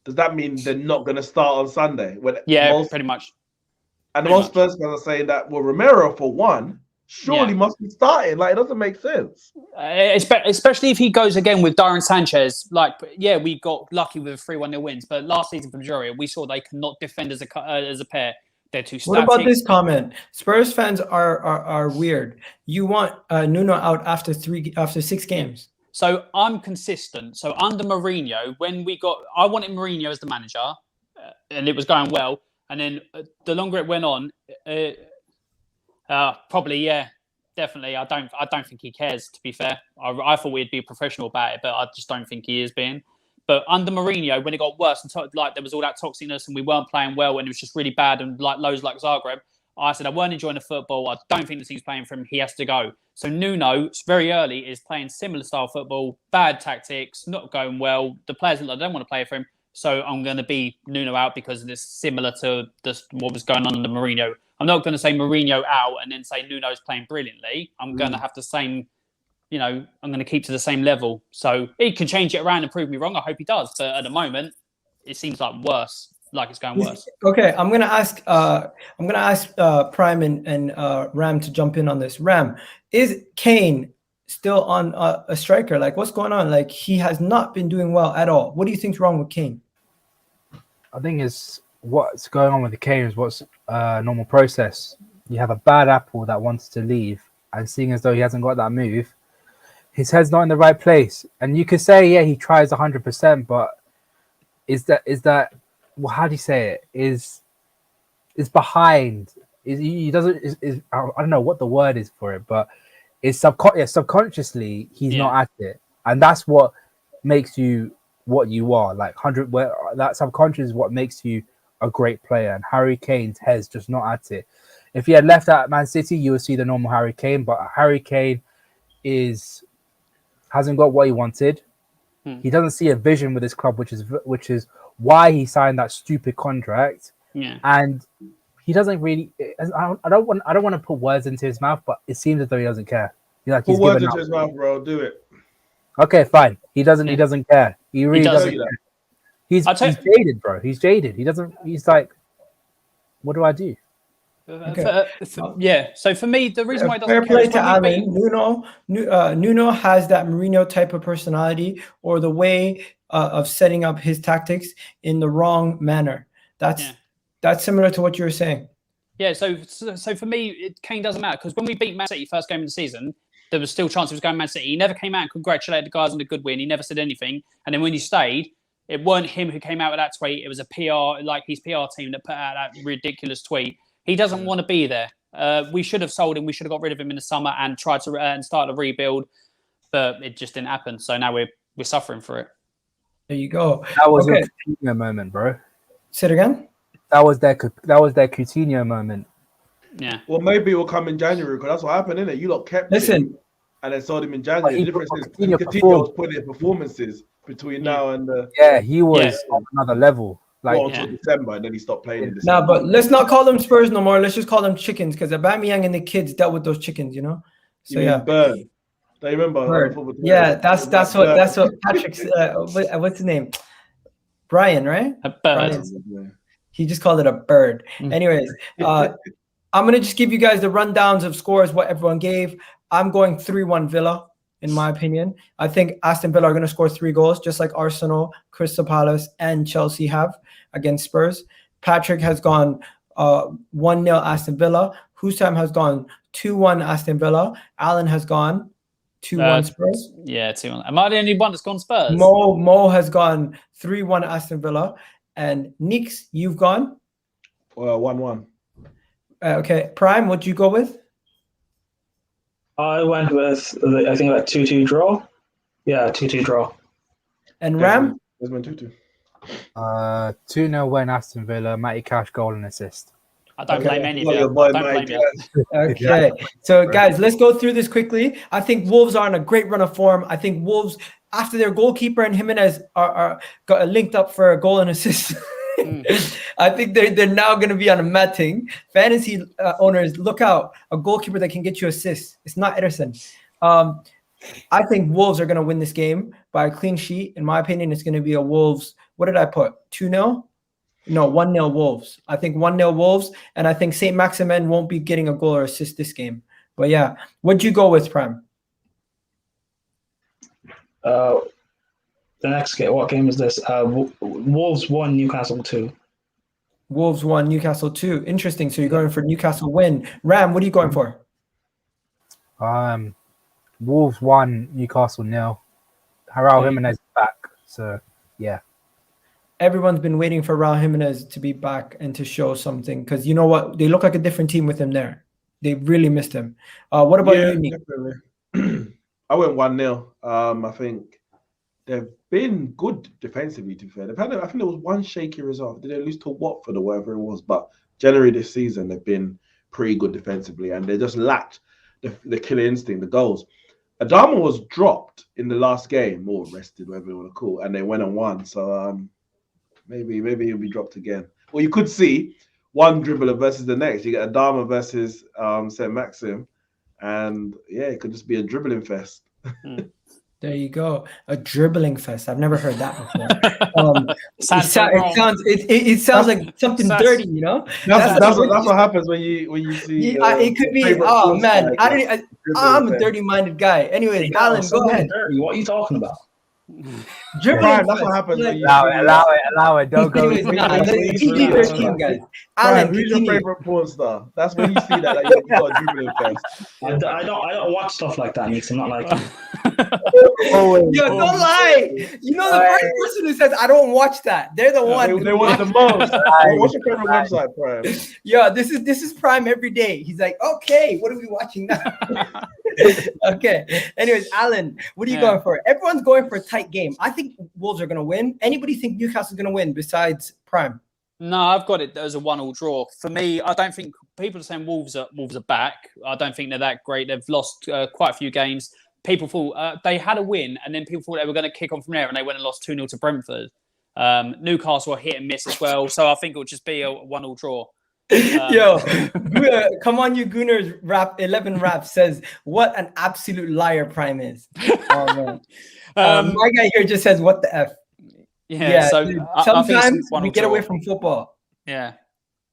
Does that mean they're not going to start on Sunday? Pretty much. And most Spurs fans are saying that, well, Romero, for one, surely must be starting. Like, it doesn't make sense. Especially if he goes again with Darren Sanchez. Like, yeah, we got lucky with 3-1 wins, but last season for Majority, we saw they cannot defend as a pair. They're too static. What about this comment? Spurs fans are weird. You want Nuno out after 6 games. So I'm consistent. So under Mourinho, I wanted Mourinho as the manager, and it was going well. And then the longer it went on, probably definitely. I don't think he cares. To be fair, I thought we'd be professional about it, but I just don't think he is being. But under Mourinho, when it got worse and like there was all that toxicness and we weren't playing well and it was just really bad and like lows like Zagreb, I said I weren't enjoying the football. I don't think the team's playing for him. He has to go. So Nuno, very early, is playing similar style football, bad tactics, not going well. The players don't want to play for him. So I'm going to be Nuno out because it's similar to what was going on under Mourinho. I'm not going to say Mourinho out and then say Nuno's playing brilliantly. I'm going to have the same, I'm going to keep to the same level. So he can change it around and prove me wrong. I hope he does. But at the moment, it seems like worse. Like it's going worse. Okay, I'm gonna ask Prime and Ram to jump in on this. Ram, is Kane still on a striker? Like, what's going on? Like, he has not been doing well at all. What do you think's wrong with Kane? I think it's what's going on with the Kane is what's normal process. You have a bad apple that wants to leave, and seeing as though he hasn't got that move, his head's not in the right place. And you could say, yeah, he tries 100%, but is that well, how do you say it? Is behind? He doesn't? I don't know what the word is for it, but it's subconsciously he's not at it, and that's what makes you what you are. Like that subconscious is what makes you a great player. And Harry Kane's head's just not at it. If he had left at Man City, you would see the normal Harry Kane, but Harry Kane hasn't got what he wanted. He doesn't see a vision with his club, which is why he signed that stupid contract. Yeah. And he doesn't really. I don't want to put words into his mouth, but it seems as though he doesn't care. Put words into his mouth, bro. Do it. Okay, fine. He doesn't. He doesn't care. He really doesn't care. He's jaded, bro. He's jaded. He doesn't. He's like, what do I do? Okay. So for me, the reason why it doesn't fair play to Alan. Nuno has that Mourinho type of personality, or the way of setting up his tactics in the wrong manner. That's similar to what you were saying. Yeah. So for me, Kane doesn't matter, because when we beat Man City first game of the season, there was still chance he was going Man City. He never came out and congratulated the guys on the good win. He never said anything. And then when you stayed, it weren't him who came out with that tweet. It was a PR, like his PR team, that put out that ridiculous tweet. He doesn't want to be there. We should have sold him. We should have got rid of him in the summer and tried to and start a rebuild, but it just didn't happen. So now we're suffering for it. There you go. That was your Coutinho moment, bro. Say it again. That was their Coutinho moment. Yeah. Well, maybe it will come in January, because that's what happened, innit? You lot kept him and then sold him in January. The difference is Coutinho was putting in performances between now and he was on another level. Like, until December, and then he stopped playing in December. Nah, but let's not call them Spurs no more. Let's just call them chickens because Aubameyang and the kids dealt with those chickens, you know. So You mean Bird? Do you remember? Bird. Yeah, that's what Patrick's. What's his name? Brian, right? A bird. Brian. He just called it a bird. Anyways, I'm gonna just give you guys the rundowns of scores, what everyone gave. I'm going 3-1 Villa, in my opinion. I think Aston Villa are gonna score 3 goals, just like Arsenal, Crystal Palace, and Chelsea have against Spurs. Patrick has gone 1-0 Aston Villa. Hussam has gone 2-1 Aston Villa. Alan has gone 2-1 Spurs. Yeah, 2-1. Am I the only one that's gone Spurs? Mo has gone 3-1 Aston Villa. And Nix, you've gone? 1-1. Okay. Prime, what'd you go with? I went with, I think, like 2-2 draw. Yeah, 2-2 draw. And Ram? Desmond 2-2. 2-0 win Aston Villa, Matty Cash goal and assist. I don't blame any of Your you. boy, I don't blame Matty you. Okay. So, guys, let's go through this quickly. I think Wolves are on a great run of form. I think Wolves, after their goalkeeper and Jimenez are got linked up for a goal and assist, I think they're now going to be on a mad thing. Fantasy owners, look out. A goalkeeper that can get you assists. It's not Ederson. I think Wolves are going to win this game by a clean sheet. In my opinion, it's going to be a Wolves. What did I put? 2-0? No, 1-0 Wolves. I think 1-0 Wolves, and I think St. Maximin won't be getting a goal or assist this game. But yeah, what'd you go with, Prime? The next game, what game is this? Wolves 1, Newcastle 2. Wolves 1, Newcastle 2. Interesting. So you're going for Newcastle win. Ram, what are you going for? Wolves 1, Newcastle 0. Raul Jimenez back. So yeah. Everyone's been waiting for Raul Jimenez to be back and to show something because you know what? They look like a different team with him there. They really missed him. What about you, Nick? Definitely. I went 1-0. I think they've been good defensively, to be fair. I think there was one shaky result. Did they lose to Watford or whatever it was? But generally this season, they've been pretty good defensively and they just lacked the killer instinct, the goals. Adama was dropped in the last game, or rested, whatever you want to call it, and they went and won. So maybe he'll be dropped again. Well, you could see one dribbler versus the next. You get Adama versus St. Maxim, and yeah, it could just be a dribbling fest. There you go, a dribbling fest. I've never heard that before. It sounds like something dirty, you know. That's what happens when you see. It could be. Oh man, I'm a dirty-minded guy. Anyways, Alan, go ahead. Dirty. What are you talking about? Dribbling. That's what happens. Allow it. Don't go. PG-13, guys. Alan, who's your favorite porn star? That's when you see that. Like, you got a dribbling fest. I don't watch stuff like that, Nick. I'm not like. Yo, don't lie. You know the first person who says I don't watch that. They're the one. They watch the most. What's your favorite website, Prime? Yeah, this is Prime every day. He's like, okay, what are we watching now? Okay. Anyways, Alan, what are you going for? Everyone's going for a tight game. I think Wolves are going to win. Anybody think Newcastle's going to win besides Prime? No, I've got it as a 1-1 draw. For me, I don't think people are saying Wolves are back. I don't think they're that great. They've lost quite a few games. People thought they had a win, and then people thought they were going to kick on from there, and they went and lost 2-0 to Brentford. Newcastle are hit and miss as well, so I think it'll just be a 1-1 draw. Yo, come on, you Gooners. 11 rap says, "What an absolute liar Prime is." Oh man, my guy here just says, "What the f." Yeah. So dude, sometimes we get away from football. Yeah.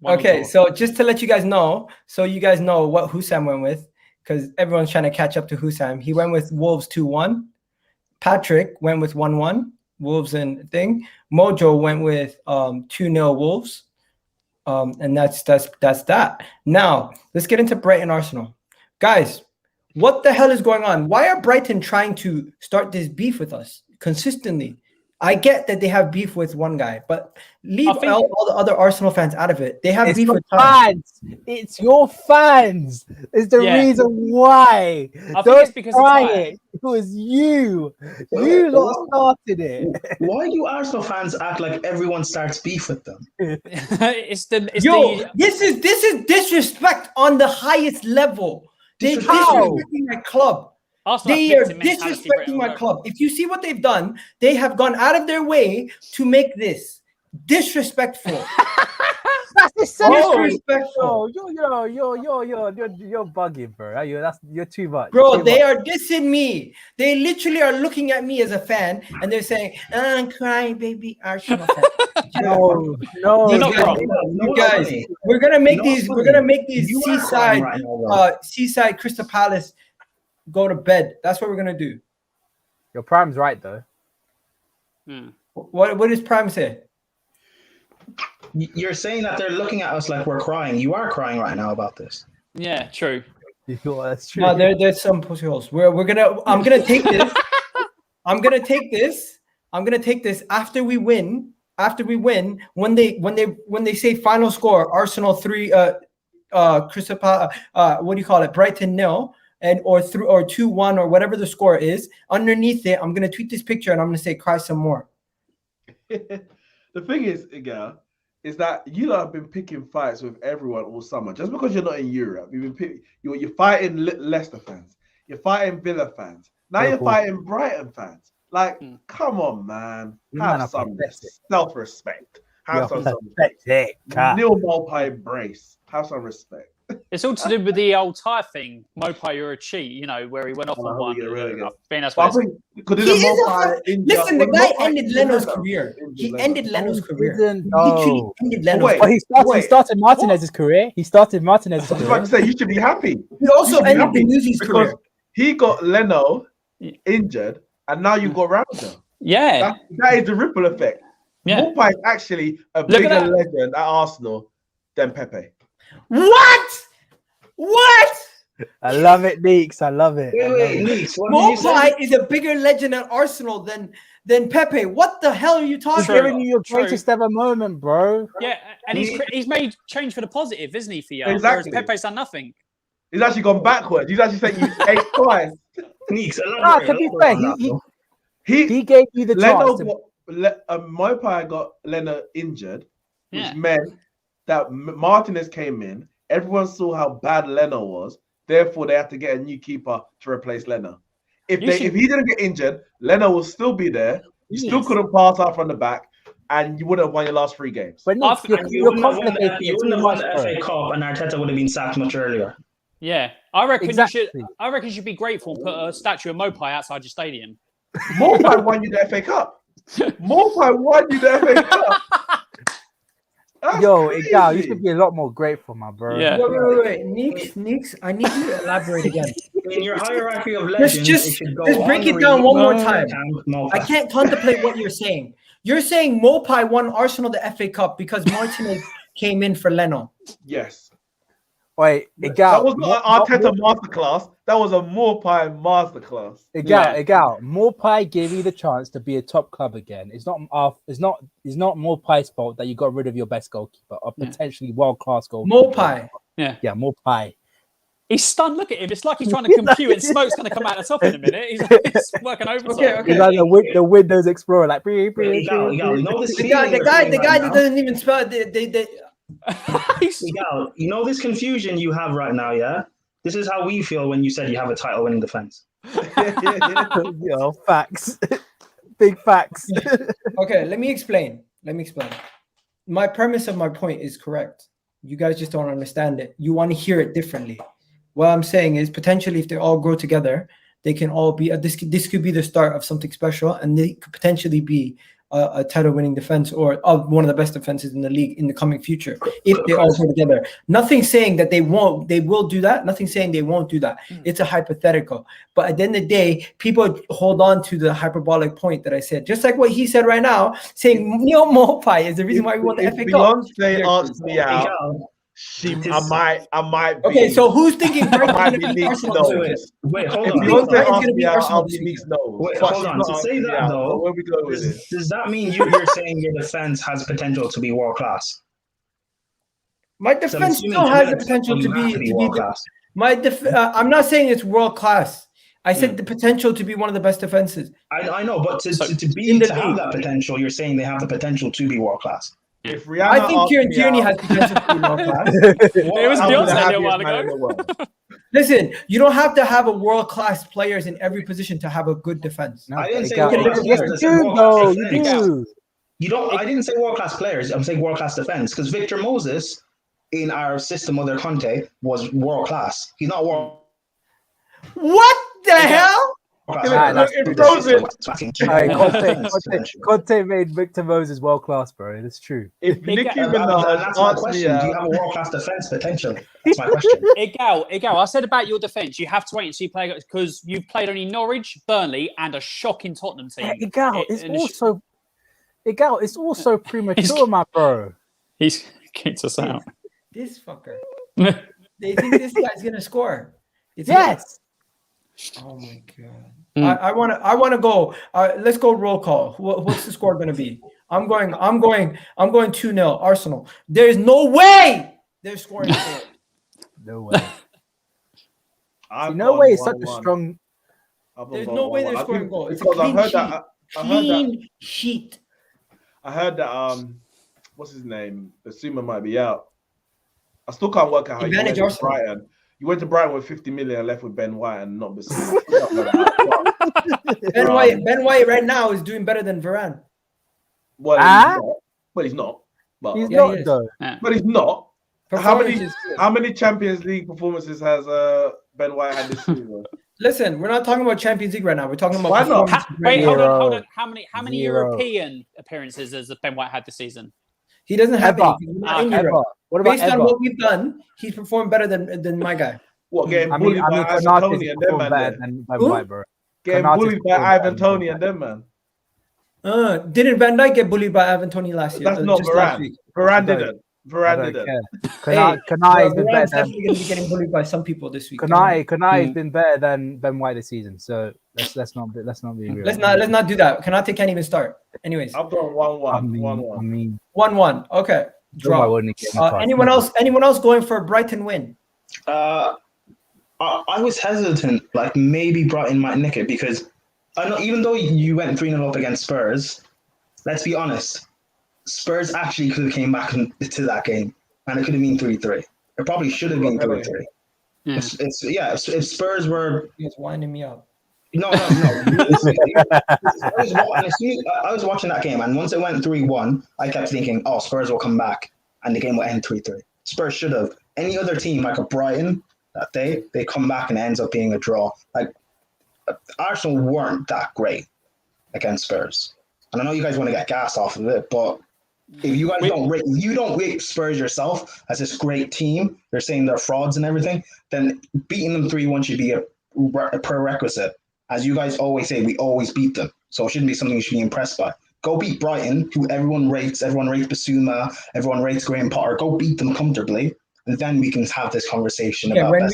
Okay, so just to let you guys know, so you guys know what Hussam went with. Because everyone's trying to catch up to Hussam. He went with Wolves 2-1. Patrick went with 1-1. Wolves and thing. Mojo went with 2-0 Wolves. And that's that. Now, let's get into Brighton Arsenal. Guys, what the hell is going on? Why are Brighton trying to start this beef with us consistently? I get that they have beef with one guy, but leave all the other Arsenal fans out of it. They have beef with fans. It's your fans. It's the reason why. I think it's because it was you. You lot started it. Why do Arsenal fans act like everyone starts beef with them? This is disrespect on the highest level. They're disrespecting my club. They are disrespecting my club. If you see what they've done, they have gone out of their way to make this. Disrespectful. That's Disrespectful. You're bugging, bro. You're too much. Bro, they are dissing me. They literally are looking at me as a fan, and they're saying, "I'm crying, baby Arsenal fan." No, You're not wrong. You guys, we're gonna make these seaside Crystal Palace go to bed. That's what we're gonna do. Your prime's right though. What does Prime say? You're saying that they're looking at us like we're crying. You are crying right now about this. Yeah, true. That's true. No, there's some pussy holes. I'm gonna take this. I'm gonna take this after we win. When they say final score, Arsenal 3, Crystal Palace, what do you call it? Brighton 0, or 2-1 or whatever the score is. Underneath it, I'm gonna tweet this picture and I'm gonna say cry some more. The thing is, Iga, is that you lot have been picking fights with everyone all summer. Just because you're not in Europe, you're fighting Leicester fans, you're fighting Villa fans. Now Liverpool. You're fighting Brighton fans. Like, come on, man. Have some self-respect. Have some respect. Neal Maupay brace. Have some respect. It's all to do with the old Thai thing. Maupay, you're a cheat, where he went off on one. Listen, the guy ended Leno's career. He ended Leno's career. He started Martinez's career. I was about to say, you should be happy. He also ended Benuzi's career. He got Leno injured, and now you got Ramsey. Yeah. That is the ripple effect. Yeah. Maupay is actually a bigger legend at Arsenal than Pepe. What? I love it, Neeks. I love it. Wait, Neeks. Maupay is a bigger legend at Arsenal than Pepe. What the hell are you talking about? He's giving you your greatest ever moment, bro. Yeah, and he's made change for the positive, isn't he, for you? Exactly. Whereas Pepe's done nothing. He's actually gone backwards. He's actually saying you 8 twice. Neeks, to be fair, he gave you the chance. Maupay got Leno injured, which meant that Martinez came in. Everyone saw how bad Leno was. Therefore, they had to get a new keeper to replace Leno. If he didn't get injured, Leno will still be there. You still couldn't pass out from the back, and you would have won your last 3 games. But Nick, you wouldn't have won the FA Cup, and Arteta would have been sacked much earlier. Yeah, I reckon you should be grateful and put a statue of Maupay outside your stadium. Maupay won you the FA Cup. Maupay won you the FA Cup. Yo, Igal, you should be a lot more grateful, my bro. Yeah. Wait. Neeks, I need you to elaborate again. In your hierarchy of legends, just break it down one more time. I can't contemplate what you're saying. You're saying Maupay won Arsenal the FA Cup because Martinez came in for Leno. Yes. Wait, Igal. That was not an Arteta masterclass. That was a Maupay masterclass. Igal. Maupay gave you the chance to be a top club again. It's not Maupay's fault that you got rid of your best goalkeeper or potentially world-class goalkeeper. Maupay. Yeah, Maupay. He's stunned. Look at him. It's like he's trying to compute and smoke's going to come out the top in a minute. He's working overtime. Okay. He's like the Windows Explorer, like. The guy that doesn't even spell it. You know this confusion you have right now, yeah? This is how we feel when you said you have a title-winning defense. Yo, facts. Big facts. Okay, let me explain. My premise of my point is correct. You guys just don't understand it. You want to hear it differently. What I'm saying is potentially if they all grow together, they can all be this could be the start of something special, and they could potentially be a title-winning defense or one of the best defenses in the league in the coming future if they all go together. Nothing saying that they will do that. Nothing saying they won't do that. It's a hypothetical. But at the end of the day, people hold on to the hyperbolic point that I said. Just like what he said right now, saying Neal Maupay is the reason why we won the FA Cup. Beyonce asked me out. I might be. Okay, so who's thinking I might be Neeks' nose? Wait, hold on. Beyonce asked me out, I'll be Neeks' nose. Wait, hold on. To say that, though, where we go with this? Does that mean you're saying your defense has potential to be world-class? My defense still has the potential to be world-class. I'm not saying it's world-class. I said the potential to be one of the best defenses. I know, but to have that potential, you're saying they have the potential to be world-class. If Rihanna I think Kieran Tierney has potential to be world-class. It was Beyonce a while ago. Listen, you don't have to have a world-class players in every position to have a good defense. No, I didn't say you do. You don't. I didn't say world class players. I'm saying world class defense because Victor Moses in our system under Conte was world class. He's not world. What the hell? Conte made Victor Moses world class, bro. That's true. If Nicki That's my question. Do you have a world class defense potential? That's my question. Igal, I said about your defence, you have to wait and see play because you've played only Norwich, Burnley, and a shocking Tottenham team. Igal, it's also premature, my bro. He's kicked us out. This fucker. They think this guy's gonna score. Yes. Oh my god. I want to go. Let's go roll call. What's the score going to be? I'm going 2-0 Arsenal. There's no way they're scoring. No way. No way. It's such a strong. There's no way they're scoring a goal. It's because a clean sheet. I heard that. What's his name? Basuma might be out. I still can't work out how you went to Brighton. You went to Brighton with 50 million and left with Ben White and not Basuma. Ben White right now is doing better than Varane. Well, he's not. But he's not though. But he's not. How many Champions League performances has Ben White had this season? Listen, we're not talking about Champions League right now. We're talking about. Why not? Wait, hold on. How many European appearances has Ben White had this season? He doesn't have any. What about based on what we've done, he's performed better than my guy. What, getting bullied by Ivan Toney and them, man? Getting bullied by Ivan Toney and them, man. Didn't Van Dijk get bullied by Ivan Toney last year? That's not Varane. Varane didn't. Varane didn't. Kanai's been better. Definitely going to be getting bullied by some people this week. Kanai's been better than Ben White this season. So let's not be real. Let's not do that. Kanate can't even start. Anyways, I've got 1-1. 1-1. Okay. Draw. Anyone else going for a Brighton win? I was hesitant, like maybe Brighton might nick it because I know even though you went 3-0 up against Spurs, let's be honest, Spurs actually could have came back to that game and it could have been 3-3. It probably should have been 3-3. If Spurs were, it's winding me up. No. I was watching that game, and once it went 3-1, I kept thinking, "Oh, Spurs will come back, and the game will end 3-3." Spurs should have. Any other team, like a Brighton, that they come back and it ends up being a draw. Like Arsenal weren't that great against Spurs, and I know you guys want to get gas off of it, but if you guys don't rate Spurs yourself as this great team, they're saying they're frauds and everything, then beating them 3-1 should be a prerequisite. As you guys always say, we always beat them. So it shouldn't be something you should be impressed by. Go beat Brighton, who everyone rates. Everyone rates Basuma. Everyone rates Graham Potter. Go beat them comfortably. And then we can have this conversation about when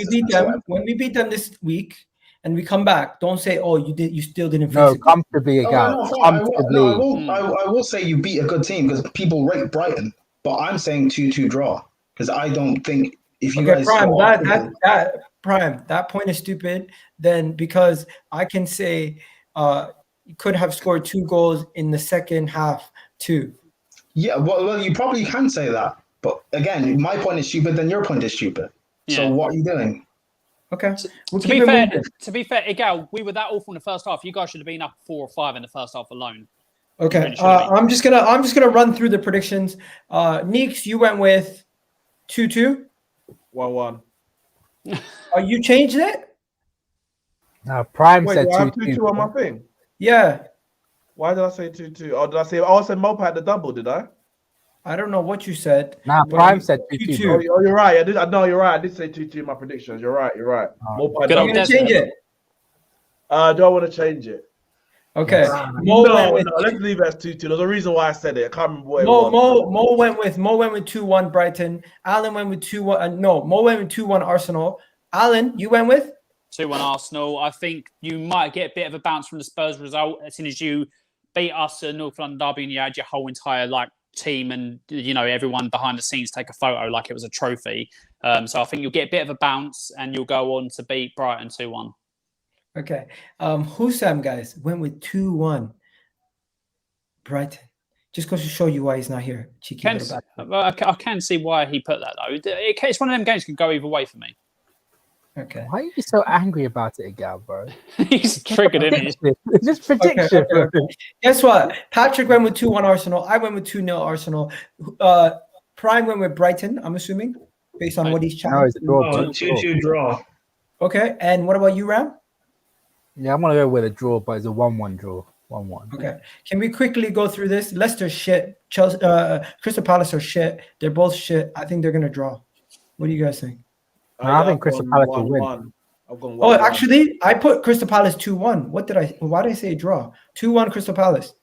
we beat them this week and we come back, don't say, "Oh, you still didn't face it." Comfortably again. I will say you beat a good team because people rate Brighton. But I'm saying 2-2 draw because I don't think if you guys that point is stupid then because I can say you could have scored 2 goals in the second half too. Yeah, well, you probably can say that. But again, my point is stupid, then your point is stupid. Yeah. So what are you doing? Okay. To be fair, Igal, we were that awful in the first half. You guys should have been up 4 or 5 in the first half alone. Okay. I'm just gonna run through the predictions. Neeks, you went with 2-2. 1-1. Oh, you changed it? No, Prime said 2-2 on my thing. Yeah. Why did I say 2-2? Oh, did I say? I said Maupay had the double. Did I? I don't know what you said. Nah, Prime said 2-2. Oh, you're right. You're right. I did say 2-2 in my predictions. You're right. Maupay. I'm gonna change it. Do I want to change it? Okay. No, let's leave it as 2-2. There's a reason why I said it. I can't remember what it was. Mo went with 2-1 Brighton. Alan went with 2-1. Mo went with 2-1 Arsenal. Alan, you went with 2-1 Arsenal. I think you might get a bit of a bounce from the Spurs result as soon as you beat us at North London Derby and you had your whole entire team and everyone behind the scenes take a photo like it was a trophy. So I think you'll get a bit of a bounce and you'll go on to beat Brighton 2-1. Okay. Hussam, guys, went with 2-1 Brighton. Just goes to show you why he's not here. Cheeky I can see why he put that, though. It's one of them games that can go either way for me. Okay. Why are you so angry about it again, bro? He's triggered, isn't he? It's just prediction, bro. Guess what? Patrick went with 2-1 Arsenal. I went with 2-0 Arsenal. Prime went with Brighton, I'm assuming, based on what he's chatting. No, it's a draw. Oh, 2-2 draw. Okay. And what about you, Ram? Yeah, I'm gonna go with a draw, but it's a 1-1 draw. 1-1. Okay. Can we quickly go through this? Leicester shit. Chelsea, Crystal Palace are shit. They're both shit. I think they're gonna draw. What do you guys think? I think Crystal Palace will win. I've gone 1-1. Oh, actually, I put Crystal Palace 2-1. Why did I say draw? 2-1 Crystal Palace.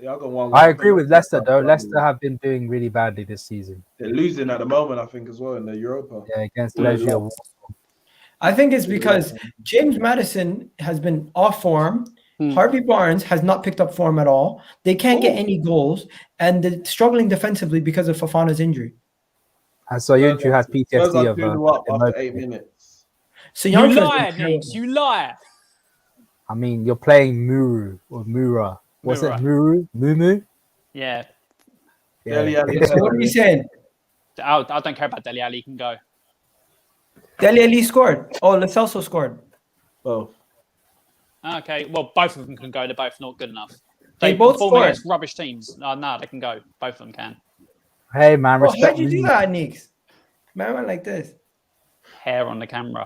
Yeah, I've gone 1-1. I agree with Leicester though. Leicester have been doing really badly this season. They're losing at the moment, I think, as well in the Europa. Yeah, against Legia. I think it's because James Maddison has been off form. Harvey Barnes has not picked up form at all. They can't get any goals, and they're struggling defensively because of Fofana's injury. And so Yunchu has PTSD after 8 minutes. So You lie, Neeks. You lie. I mean, you're playing Muru or Mura. What's it? Muru? Mumu? Yeah. Yeah. So what are you saying? I don't care about Dele Alli. He can go. Dele Alli scored. Oh, Lo Celso scored. Both. Okay. Well, both of them can go. They're both not good enough. They both perform scored. against rubbish teams. No, they can go. Both of them can. Hey, man, Oh, respect how'd you do me. that, Neeks? Man went like this. Hair on the camera.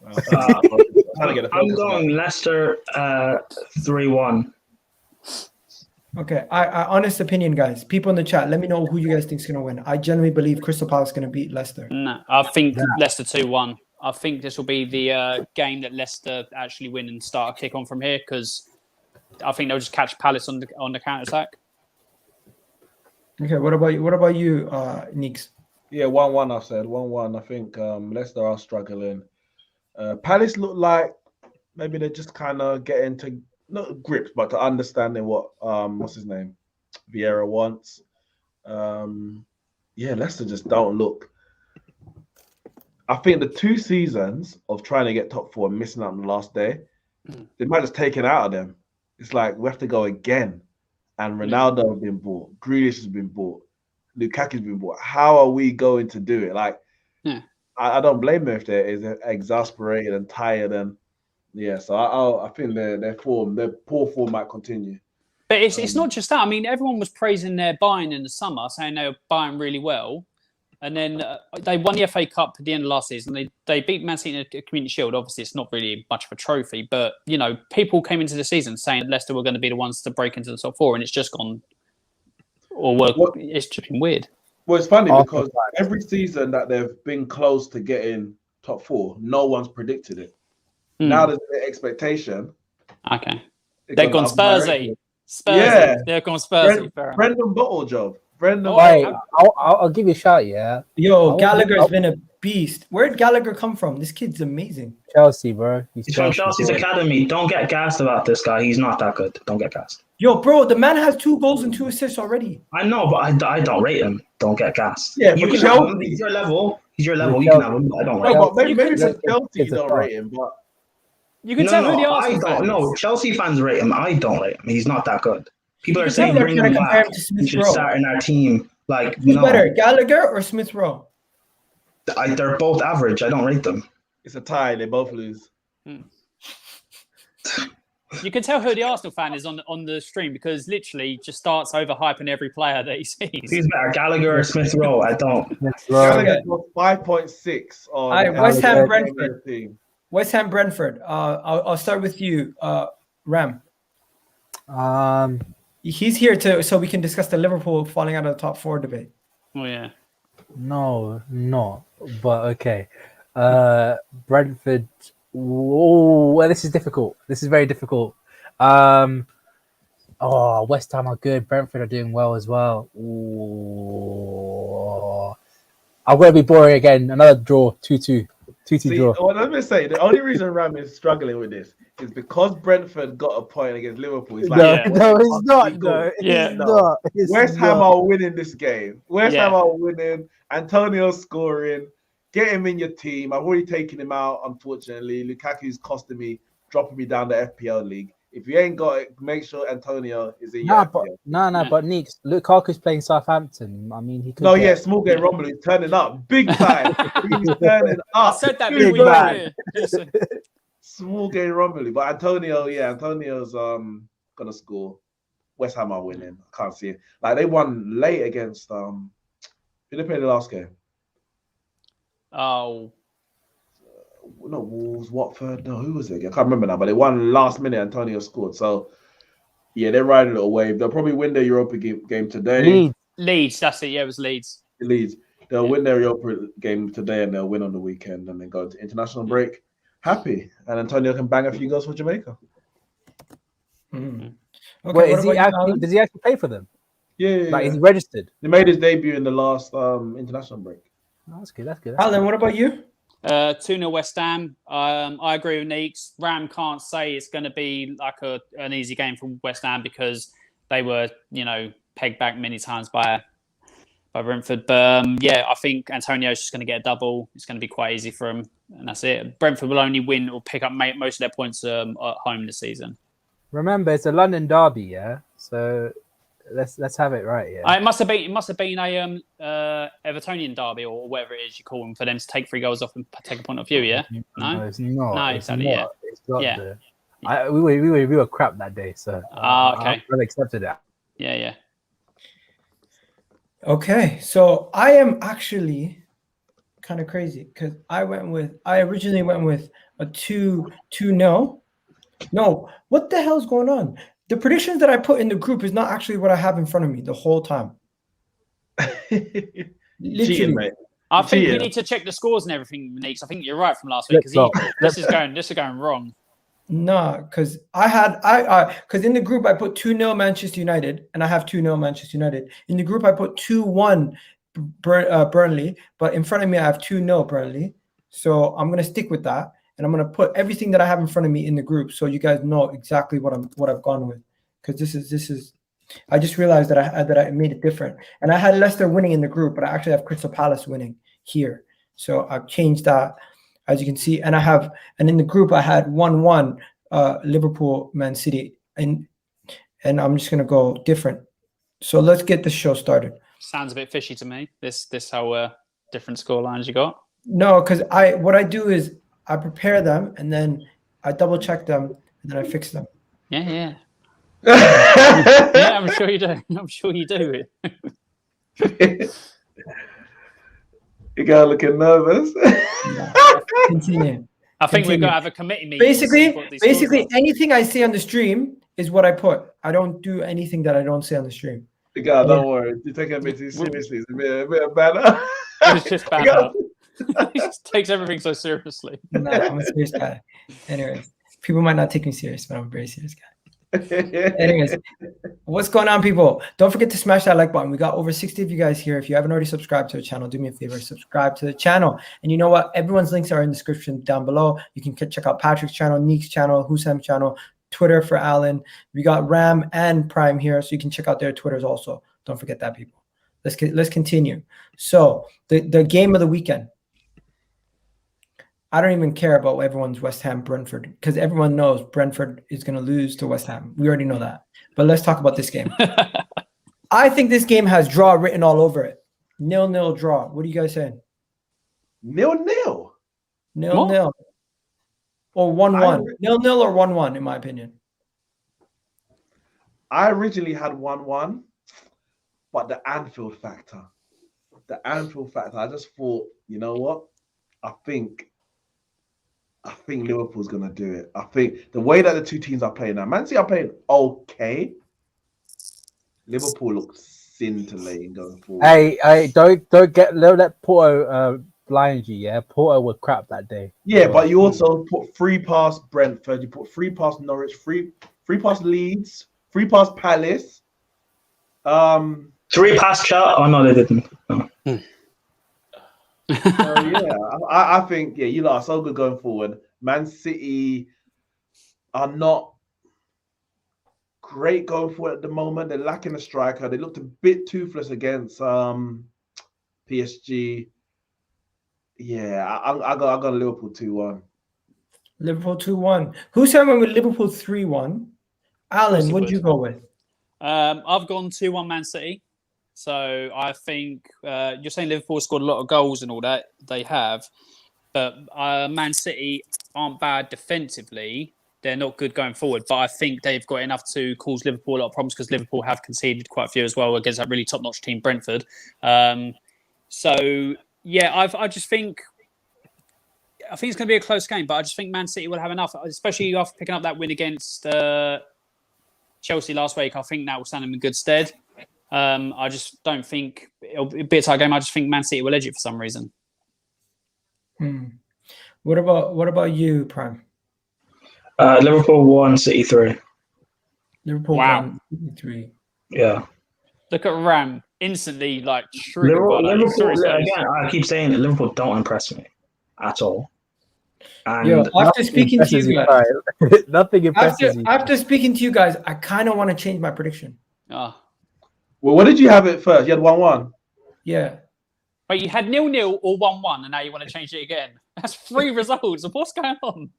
I'm going Leicester 3-1. Okay, I honest opinion, guys. People in the chat, let me know who you guys think is going to win. I genuinely believe Crystal Palace is going to beat Leicester. No, I think Leicester 2-1. I think this will be the game that Leicester actually win and start a kick on from here because I think they'll just catch Palace on the counter attack. Okay, what about you? What about you, Neeks? Yeah, 1-1. I've said 1-1. I think Leicester are struggling. Palace look like maybe they're just kind of getting to not grips, but to understanding what what's his name, Vieira wants. Yeah, Leicester just don't look. I think the 2 seasons of trying to get top 4 and missing out on the last day, they might just take it out of them. It's like we have to go again. And Ronaldo has been bought, Grealish has been bought, Lukaku's been bought. How are we going to do it? Like, I don't blame them if they're exasperated and tired, and so I think their poor form might continue. But it's not just that. I mean, everyone was praising their buying in the summer, saying they were buying really well, and then they won the FA Cup at the end of last season. They beat Man City in a Community Shield. Obviously, it's not really much of a trophy, but you know, people came into the season saying Leicester were going to be the ones to break into the top 4, and it's just gone. It's just been weird. Well, it's funny because every season that they've been close to getting top 4, no one's predicted it. Now there's an expectation. Okay. They've gone Spursy. They've gone Spursy. Brendan Bottle job. Wait, I'll give you a shout, yeah. Yo, Gallagher's been a beast. Where'd Gallagher come from? This kid's amazing. Chelsea, bro. He's from Chelsea's academy. Don't get gassed about this guy. He's not that good. Don't get gassed. Yo, bro, the man has 2 goals and 2 assists already. I know, but I don't rate him. Don't get gassed. Yeah, you can have him. He's your level. You can have him. I don't rate him. But maybe for Chelsea you don't rate him, but you can tell who the Arsenal I don't know. Chelsea fans rate him. I don't rate him. He's not that good. People are saying bring him back. He should start in our team. Like, who's better, Gallagher or Smith Rowe? They're both average. I don't rate them. It's a tie. They both lose. You can tell who the Arsenal fan is on the stream because literally just starts overhyping every player that he sees. Who's better, Gallagher or Smith Rowe? I don't. Gallagher got 5.6 on West Ham Brentford. West Ham Brentford. I'll start with you, Ram. He's here so we can discuss the Liverpool falling out of the top 4 debate. Oh yeah. No, not. But okay. Brentford. Oh, this is difficult. This is very difficult. West Ham are good. Brentford are doing well as well. Ooh. I'm going to be boring again. Another draw. 2-2. 2-2 draw. Well, let me say, the only reason Ram is struggling with this is because Brentford got a point against Liverpool. It's like, no, it's not. No, it's not. West Ham are winning this game. West Ham are winning. Antonio's scoring. Get him in your team. I've already taken him out, unfortunately. Lukaku's costing me, dropping me down the FPL league. If you ain't got it, make sure Antonio is in Nah, your but FPL. but Neeks, Lukaku's playing Southampton. I mean, he could. No, yeah, small game rumble. He's turning up big time. He's turning I up. said that Big before man. you Listen. Small game rumble. But Antonio's gonna score. West Ham are winning. I can't see it. Like they won late against who they played the last game? Oh, No, Wolves, Watford. No, who was it again? I can't remember now. But they won last minute. Antonio scored. So yeah, they're riding a little wave. They'll probably win their Europa game today. Leeds. That's it. Yeah, it was Leeds. Leeds. They'll win their Europa game today and they'll win on the weekend and then go to international break happy. And Antonio can bang a few goals for Jamaica. Okay, Wait, does he actually play for them? Yeah. Like, is he registered? He made his debut in the last international break. Oh, that's good. That's good. Alan, what about you? 2-0 West Ham. I agree with Neeks. Ram can't say it's going to be like an easy game for West Ham because they were, pegged back many times by Brentford. But I think Antonio's just going to get a double. It's going to be quite easy for him, and that's it. Brentford will only win or pick up most of their points at home this season. Remember, it's a London derby, yeah. So let's have it right, yeah. It must have been a Evertonian derby or whatever it is you call them for them to take 3 goals off and take a point of view. Yeah, no, it's not. No, it's exactly. not. It's not. Yeah. We were crap that day, so okay. I accepted that. Yeah. Okay, so I am actually kind of crazy because I originally went with a 2-0. No, what the hell's going on? The predictions that I put in the group is not actually what I have in front of me the whole time. Literally. Cheating, mate. I think we need to check the scores and everything, Neeks. I think you're right from last week because this is going wrong. Nah, because because in the group I put 2-0 Manchester United and I have 2-0 Manchester United. In the group I put 2-1 Burnley, but in front of me I have 2-0 Burnley. So I'm gonna stick with that, and I'm gonna put everything that I have in front of me in the group so you guys know exactly what I've gone with. Because this is I just realized that I made it different, and I had Leicester winning in the group, but I actually have Crystal Palace winning here. So I've changed that. As you can see, and in the group I had 1-1 Liverpool Man City, and I'm just gonna go different. So let's get the show started. Sounds a bit fishy to me. This whole different score lines you got. No, because what I do is I prepare them and then I double check them and then I fix them. Yeah. Yeah, I'm sure you do. I'm sure you do it. You guys looking nervous. Continue. I think we've got to have a committee meeting. Basically, anything I say on the stream is what I put. I don't do anything that I don't say on the stream. God, don't worry. You take it a bit too seriously. It's a bit bad. It's just bad. He just takes everything so seriously. No, I'm a serious guy. Anyways, people might not take me serious, but I'm a very serious guy. Anyways, what's going on, people? Don't forget to smash that like button. We got over 60 of you guys here. If you haven't already subscribed to the channel, do me a favor, subscribe to the channel. And you know what? Everyone's links are in the description down below. You can check out Patrick's channel, Neek's channel, Husam's channel, Twitter for Alan. We got Ram and Prime here, so you can check out their Twitters also. Don't forget that, people. Let's continue. So the game of the weekend. I don't even care about everyone's West Ham Brentford because everyone knows Brentford is going to lose to West Ham. We already know that. But let's talk about this game. I think this game has draw written all over it. 0-0 draw. What are you guys saying? 0-0. 0-0. Or 1-1. 0-0 or 1-1, in my opinion. I originally had 1-1, but the Anfield factor. I just thought, you know what? I think Liverpool's going to do it. I think the way that the two teams are playing now, Man City are playing okay. Liverpool looks scintillating going forward. Hey, don't let Porto blind you, yeah? Porto were crap that day. Yeah, but you also put 3 past Brentford, you put 3 past Norwich, 3 past Leeds, 3 past Palace. 3 past Chelsea? Oh, no, they didn't. No. I think you lot are so good going forward. Man City are not great going forward at the moment. They're lacking a striker. They looked a bit toothless against PSG. Yeah, I got Liverpool 2-1. Liverpool 2-1. Who's saying with Liverpool 3-1? Alan, what did you go with? I've gone 2-1 Man City. So I think you're saying Liverpool scored a lot of goals and all that. They have. But Man City aren't bad defensively. They're not good going forward. But I think they've got enough to cause Liverpool a lot of problems because Liverpool have conceded quite a few as well against that really top-notch team, Brentford. So, yeah, I just think... I think it's going to be a close game, but I just think Man City will have enough, especially after picking up that win against Chelsea last week. I think that will stand them in good stead. I just don't think it'll be a tight game. I just think Man City will edge it for some reason. What about you, Prime? Liverpool 1, City 3. Liverpool 1, City 3. Yeah. Look at Ram instantly triggered by that. Liverpool again, I keep saying that Liverpool don't impress me at all. And after speaking to you guys, nothing impresses you. After speaking to you guys, I kind of want to change my prediction. Oh. Well, what did you have it first? You had 1-1. Yeah. But you had 0-0 or 1-1, and now you want to change it again. That's 3 results. What's going on?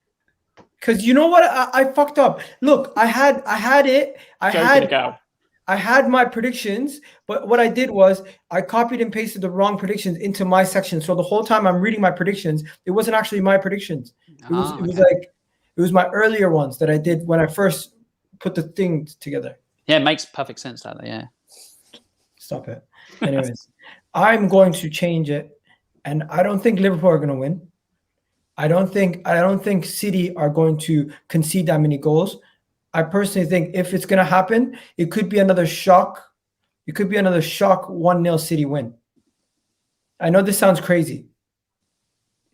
Because you know what? I fucked up. Look, I had it. I had my predictions, but what I did was I copied and pasted the wrong predictions into my section. So the whole time I'm reading my predictions, it wasn't actually my predictions. It was my earlier ones that I did when I first put the things together. Yeah, it makes perfect sense that way, yeah. Stop it. Anyways, I'm going to change it, and I don't think Liverpool are going to win. I don't think City are going to concede that many goals. I personally think if it's going to happen, it could be another shock. It could be another shock 1-0 City win. I know this sounds crazy,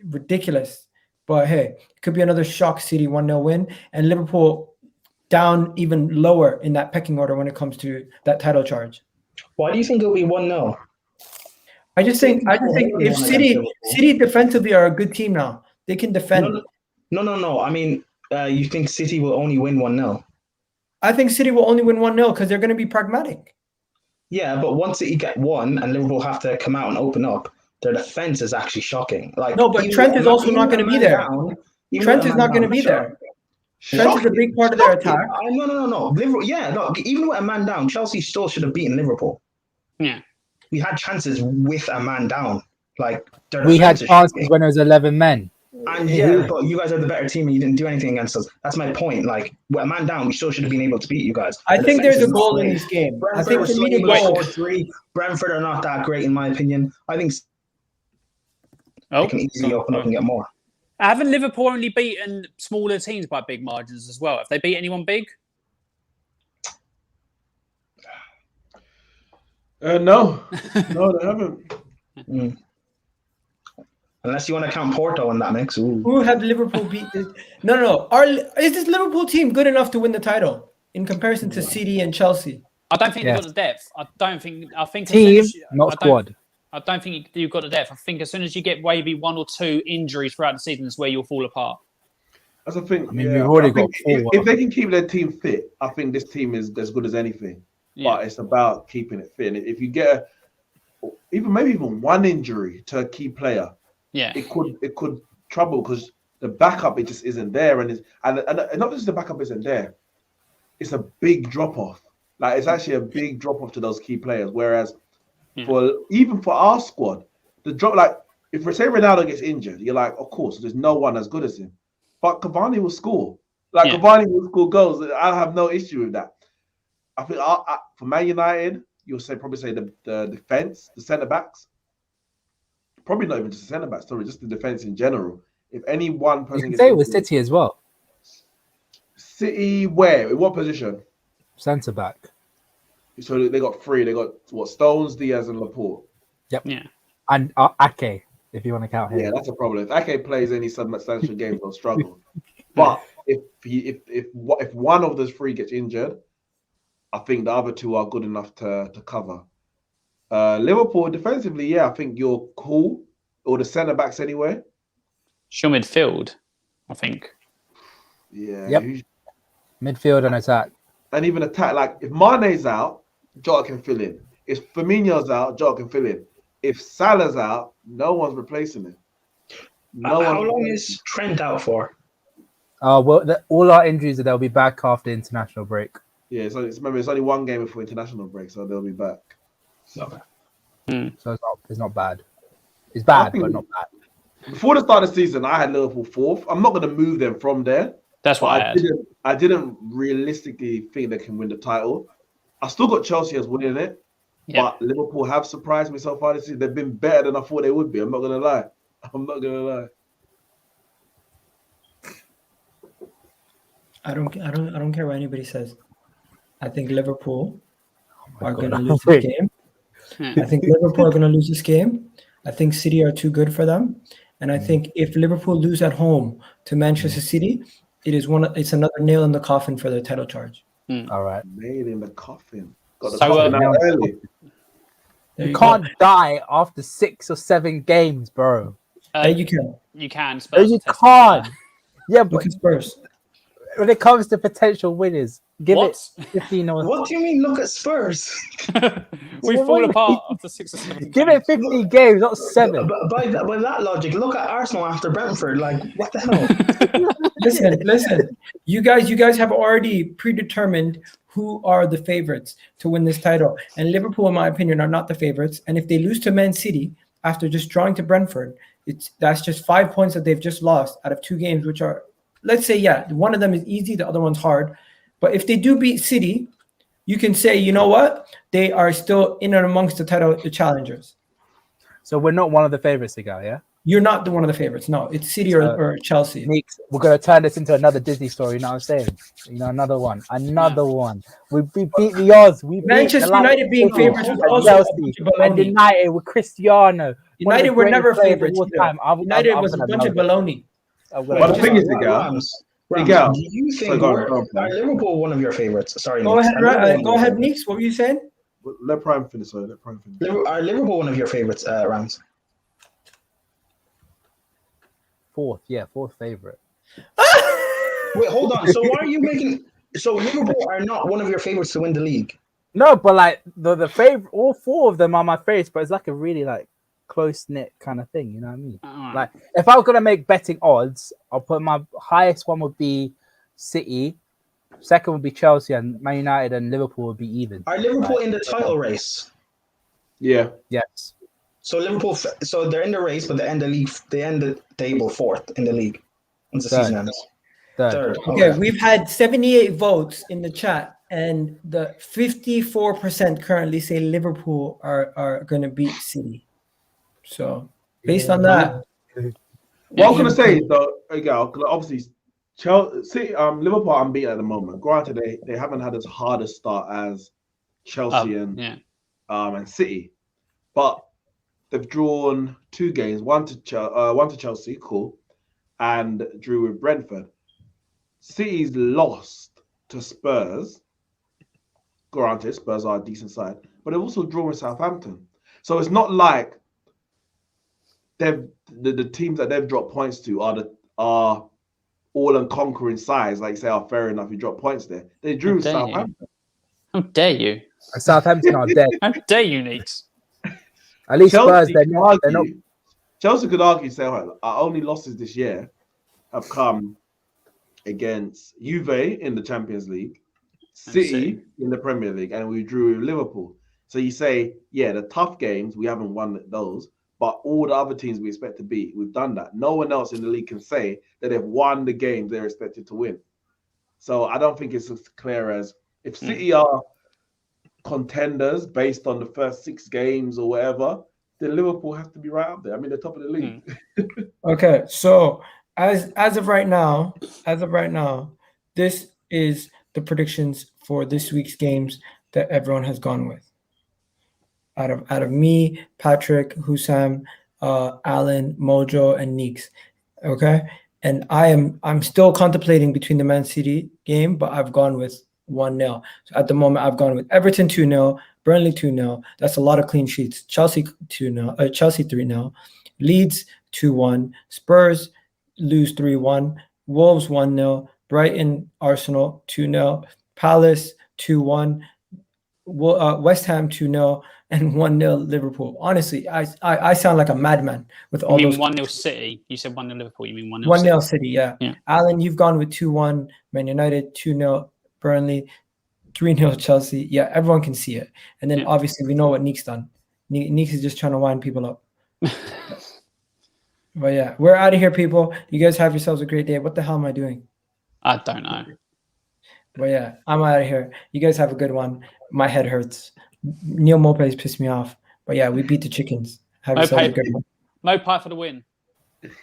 ridiculous, but hey, it could be another shock City 1-0 win, and Liverpool down even lower in that pecking order when it comes to that title charge. Why do you think it'll be 1-0? I just think if City defensively are a good team now, they can defend. No. I mean, you think City will only win 1-0? I think City will only win 1-0 because they're going to be pragmatic. Yeah, but once City get one and Liverpool have to come out and open up, their defense is actually shocking. No, but Trent is also not going to be there. Trent is not going to be there. Trent is a big part of their attack. No. Liverpool, even with a man down, Chelsea still should have beaten Liverpool. Yeah. We had chances with a man down. We had chances when it was 11 men. And but you guys are the better team and you didn't do anything against us. That's my point. With a man down, we still should have been able to beat you guys. I think there's a goal in this game. I think for me to go 3. Brentford are not that great in my opinion. I think they can easily open up and get more. Haven't Liverpool only beaten smaller teams by big margins as well? Have they beat anyone big? No, they haven't. Unless you want to count Porto in that mix. Ooh. Who have Liverpool beat? No. Is this Liverpool team good enough to win the title in comparison to City and Chelsea? I don't think they've got the depth. I think team, not squad. I don't think you've got the depth. I think as soon as you get maybe 1 or 2 injuries throughout the season is where you'll fall apart. That's the thing. I mean, we've already got 4. If they can keep their team fit, I think this team is as good as anything. Yeah. But it's about keeping it fit. And if you get even one injury to a key player, it could trouble because the backup it just isn't there, and not just the backup isn't there. It's a big drop off. It's actually a big drop off to those key players. Whereas for our squad, the drop if we say Ronaldo gets injured, you're like, of course, there's no one as good as him. But Cavani will score. Cavani will score goals. I have no issue with that. I think for Man United, you'll probably say the defense, the centre backs. Probably not even just the centre backs, sorry, just the defense in general. If any one person, you can say it with City as well. City, where? In what position? Centre back. So they got 3. They got Stones, Diaz, and Laporte. Yep. Yeah. And Ake, if you want to count him. Yeah, that's a problem. If Ake plays any substantial games, they'll struggle. But if one of those 3 gets injured, I think the other 2 are good enough to cover. Liverpool defensively, I think you're cool. Or the centre backs anyway. Sure, midfield, I think. Yeah. Yep. Midfield and attack. And even attack. If Mane's out, Jota can fill in. If Firmino's out, Jota can fill in. If Salah's out, no one's replacing him. How long is Trent out for? All our injuries they'll be back after international break. Yeah, remember it's only one game before international break, so they'll be back. Okay. So it's not bad. It's bad, but not bad. Before the start of the season, I had Liverpool 4th. I'm not going to move them from there. That's what I had. I didn't realistically think they can win the title. I still got Chelsea as winning it, but Liverpool have surprised me so far this season. They've been better than I thought they would be. I'm not going to lie. I don't care what anybody says. I think Liverpool are going to lose this game. I think Liverpool are going to lose this game. I think City are too good for them. And I think if Liverpool lose at home to Manchester City, it's another nail in the coffin for their title charge. All right. Nail in the coffin. So, early. You can't die after 6 or 7 games, bro. You can. You can. No, you can't. Yeah, but look at Spurs. When it comes to potential winners, give it 15 or... What do you mean, look at Spurs? We fall apart after 6 or 7 Give it 15 games, not 7. By that logic, look at Arsenal after Brentford. Like, what the hell? Listen. You guys have already predetermined who are the favorites to win this title. And Liverpool, in my opinion, are not the favorites. And if they lose to Man City after just drawing to Brentford, that's just 5 points that they've just lost out of 2 games, which are... Let's say, one of them is easy, the other one's hard. But if they do beat City, you can say, you know what? They are still in and amongst the challengers. So we're not one of the favorites to go, yeah? You're not one of the favorites. No, it's City or Chelsea. We're going to turn this into another Disney story, you know what I'm saying? Another one. We beat the odds. Manchester United being favorites was also Chelsea. And United with Cristiano. United were never favorites. United was a bunch of baloney. But the thing is, Miguel, do you think are Liverpool one of your favorites? Sorry, go ahead, Neeks. What were you saying? Let Prime finish. Are Liverpool one of your favorites, Rams? 4th favorite. Wait, hold on. So why are you making? So Liverpool are not one of your favorites to win the league? No, but like the favorite, all 4 of them are my favorites. But it's like a really close-knit kind of thing, you know what I mean? Like, if I was going to make betting odds, I'll put my highest one would be City, second would be Chelsea, and Man United and Liverpool would be even. Are Liverpool in the title race? Yeah. Yes. So Liverpool, so they're in the race, but they end the table 4th in the league once the season ends. Third. Okay, we've had 78 votes in the chat, and the 54% currently say Liverpool are going to beat City. So, based on that, what I'm gonna say though, obviously, Chelsea, Liverpool are unbeaten at the moment. Granted, they haven't had as hard a start as Chelsea and City, but they've drawn 2 games, one to Chelsea, cool, and drew with Brentford. City's lost to Spurs. Granted, Spurs are a decent side, but they've also drawn with Southampton. So it's not like the teams that they've dropped points to are all and conquering sides. Like say, fair enough, you drop points there. They drew Southampton. How dare you? Southampton are dead. How dare you, Neeks? At least Spurs, they're not. Chelsea could argue, say, our only losses this year have come against Juve in the Champions League, City in the Premier League, and we drew with Liverpool. So you say, the tough games, we haven't won those. But all the other teams we expect to beat, we've done that. No one else in the league can say that they've won the games they're expected to win. So I don't think it's as clear as if City are contenders based on the first 6 games or whatever, then Liverpool has to be right up there. I mean, they're top of the league. Okay, so as of right now, this is the predictions for this week's games that everyone has gone with. Out of me, Patrick, Hussam, Alan, Mojo, and Neeks. Okay. And I'm still contemplating between the Man City game, but I've gone with 1-0. So at the moment I've gone with Everton 2-0, Burnley 2-0. That's a lot of clean sheets. Chelsea 2-0, Chelsea 3-0, Leeds 2-1, Spurs lose 3-1, Wolves 1-0, Brighton, Arsenal 2-0, Palace 2-1, West Ham 2-0 and 1-0 Liverpool. Honestly, I sound like a madman with all You those. mean 1-0 City? You said 1-0 Liverpool. You mean 1-0 1-0 City? City, yeah. Yeah. Alan, you've gone with 2-1 Man United, 2-0 Burnley, 3-0 Chelsea. Yeah, everyone can see it. And then obviously we know what Neek's done. Neek is just trying to wind people up. But yeah, we're out of here, people. You guys have yourselves a great day. What the hell am I doing? I don't know. But yeah, I'm out of here. You guys have a good one. My head hurts. Neal Maupay has pissed me off. But yeah, we beat the chickens. Have yourselves a good one. Maupay for the win.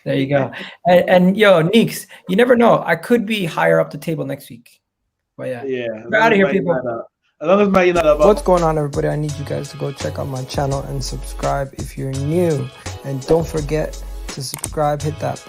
There you go. And yo, Neeks, you never know. I could be higher up the table next week. But yeah, we're out of here, people. As long as Man United. What's going on, everybody? I need you guys to go check out my channel and subscribe if you're new. And don't forget to subscribe, hit that button.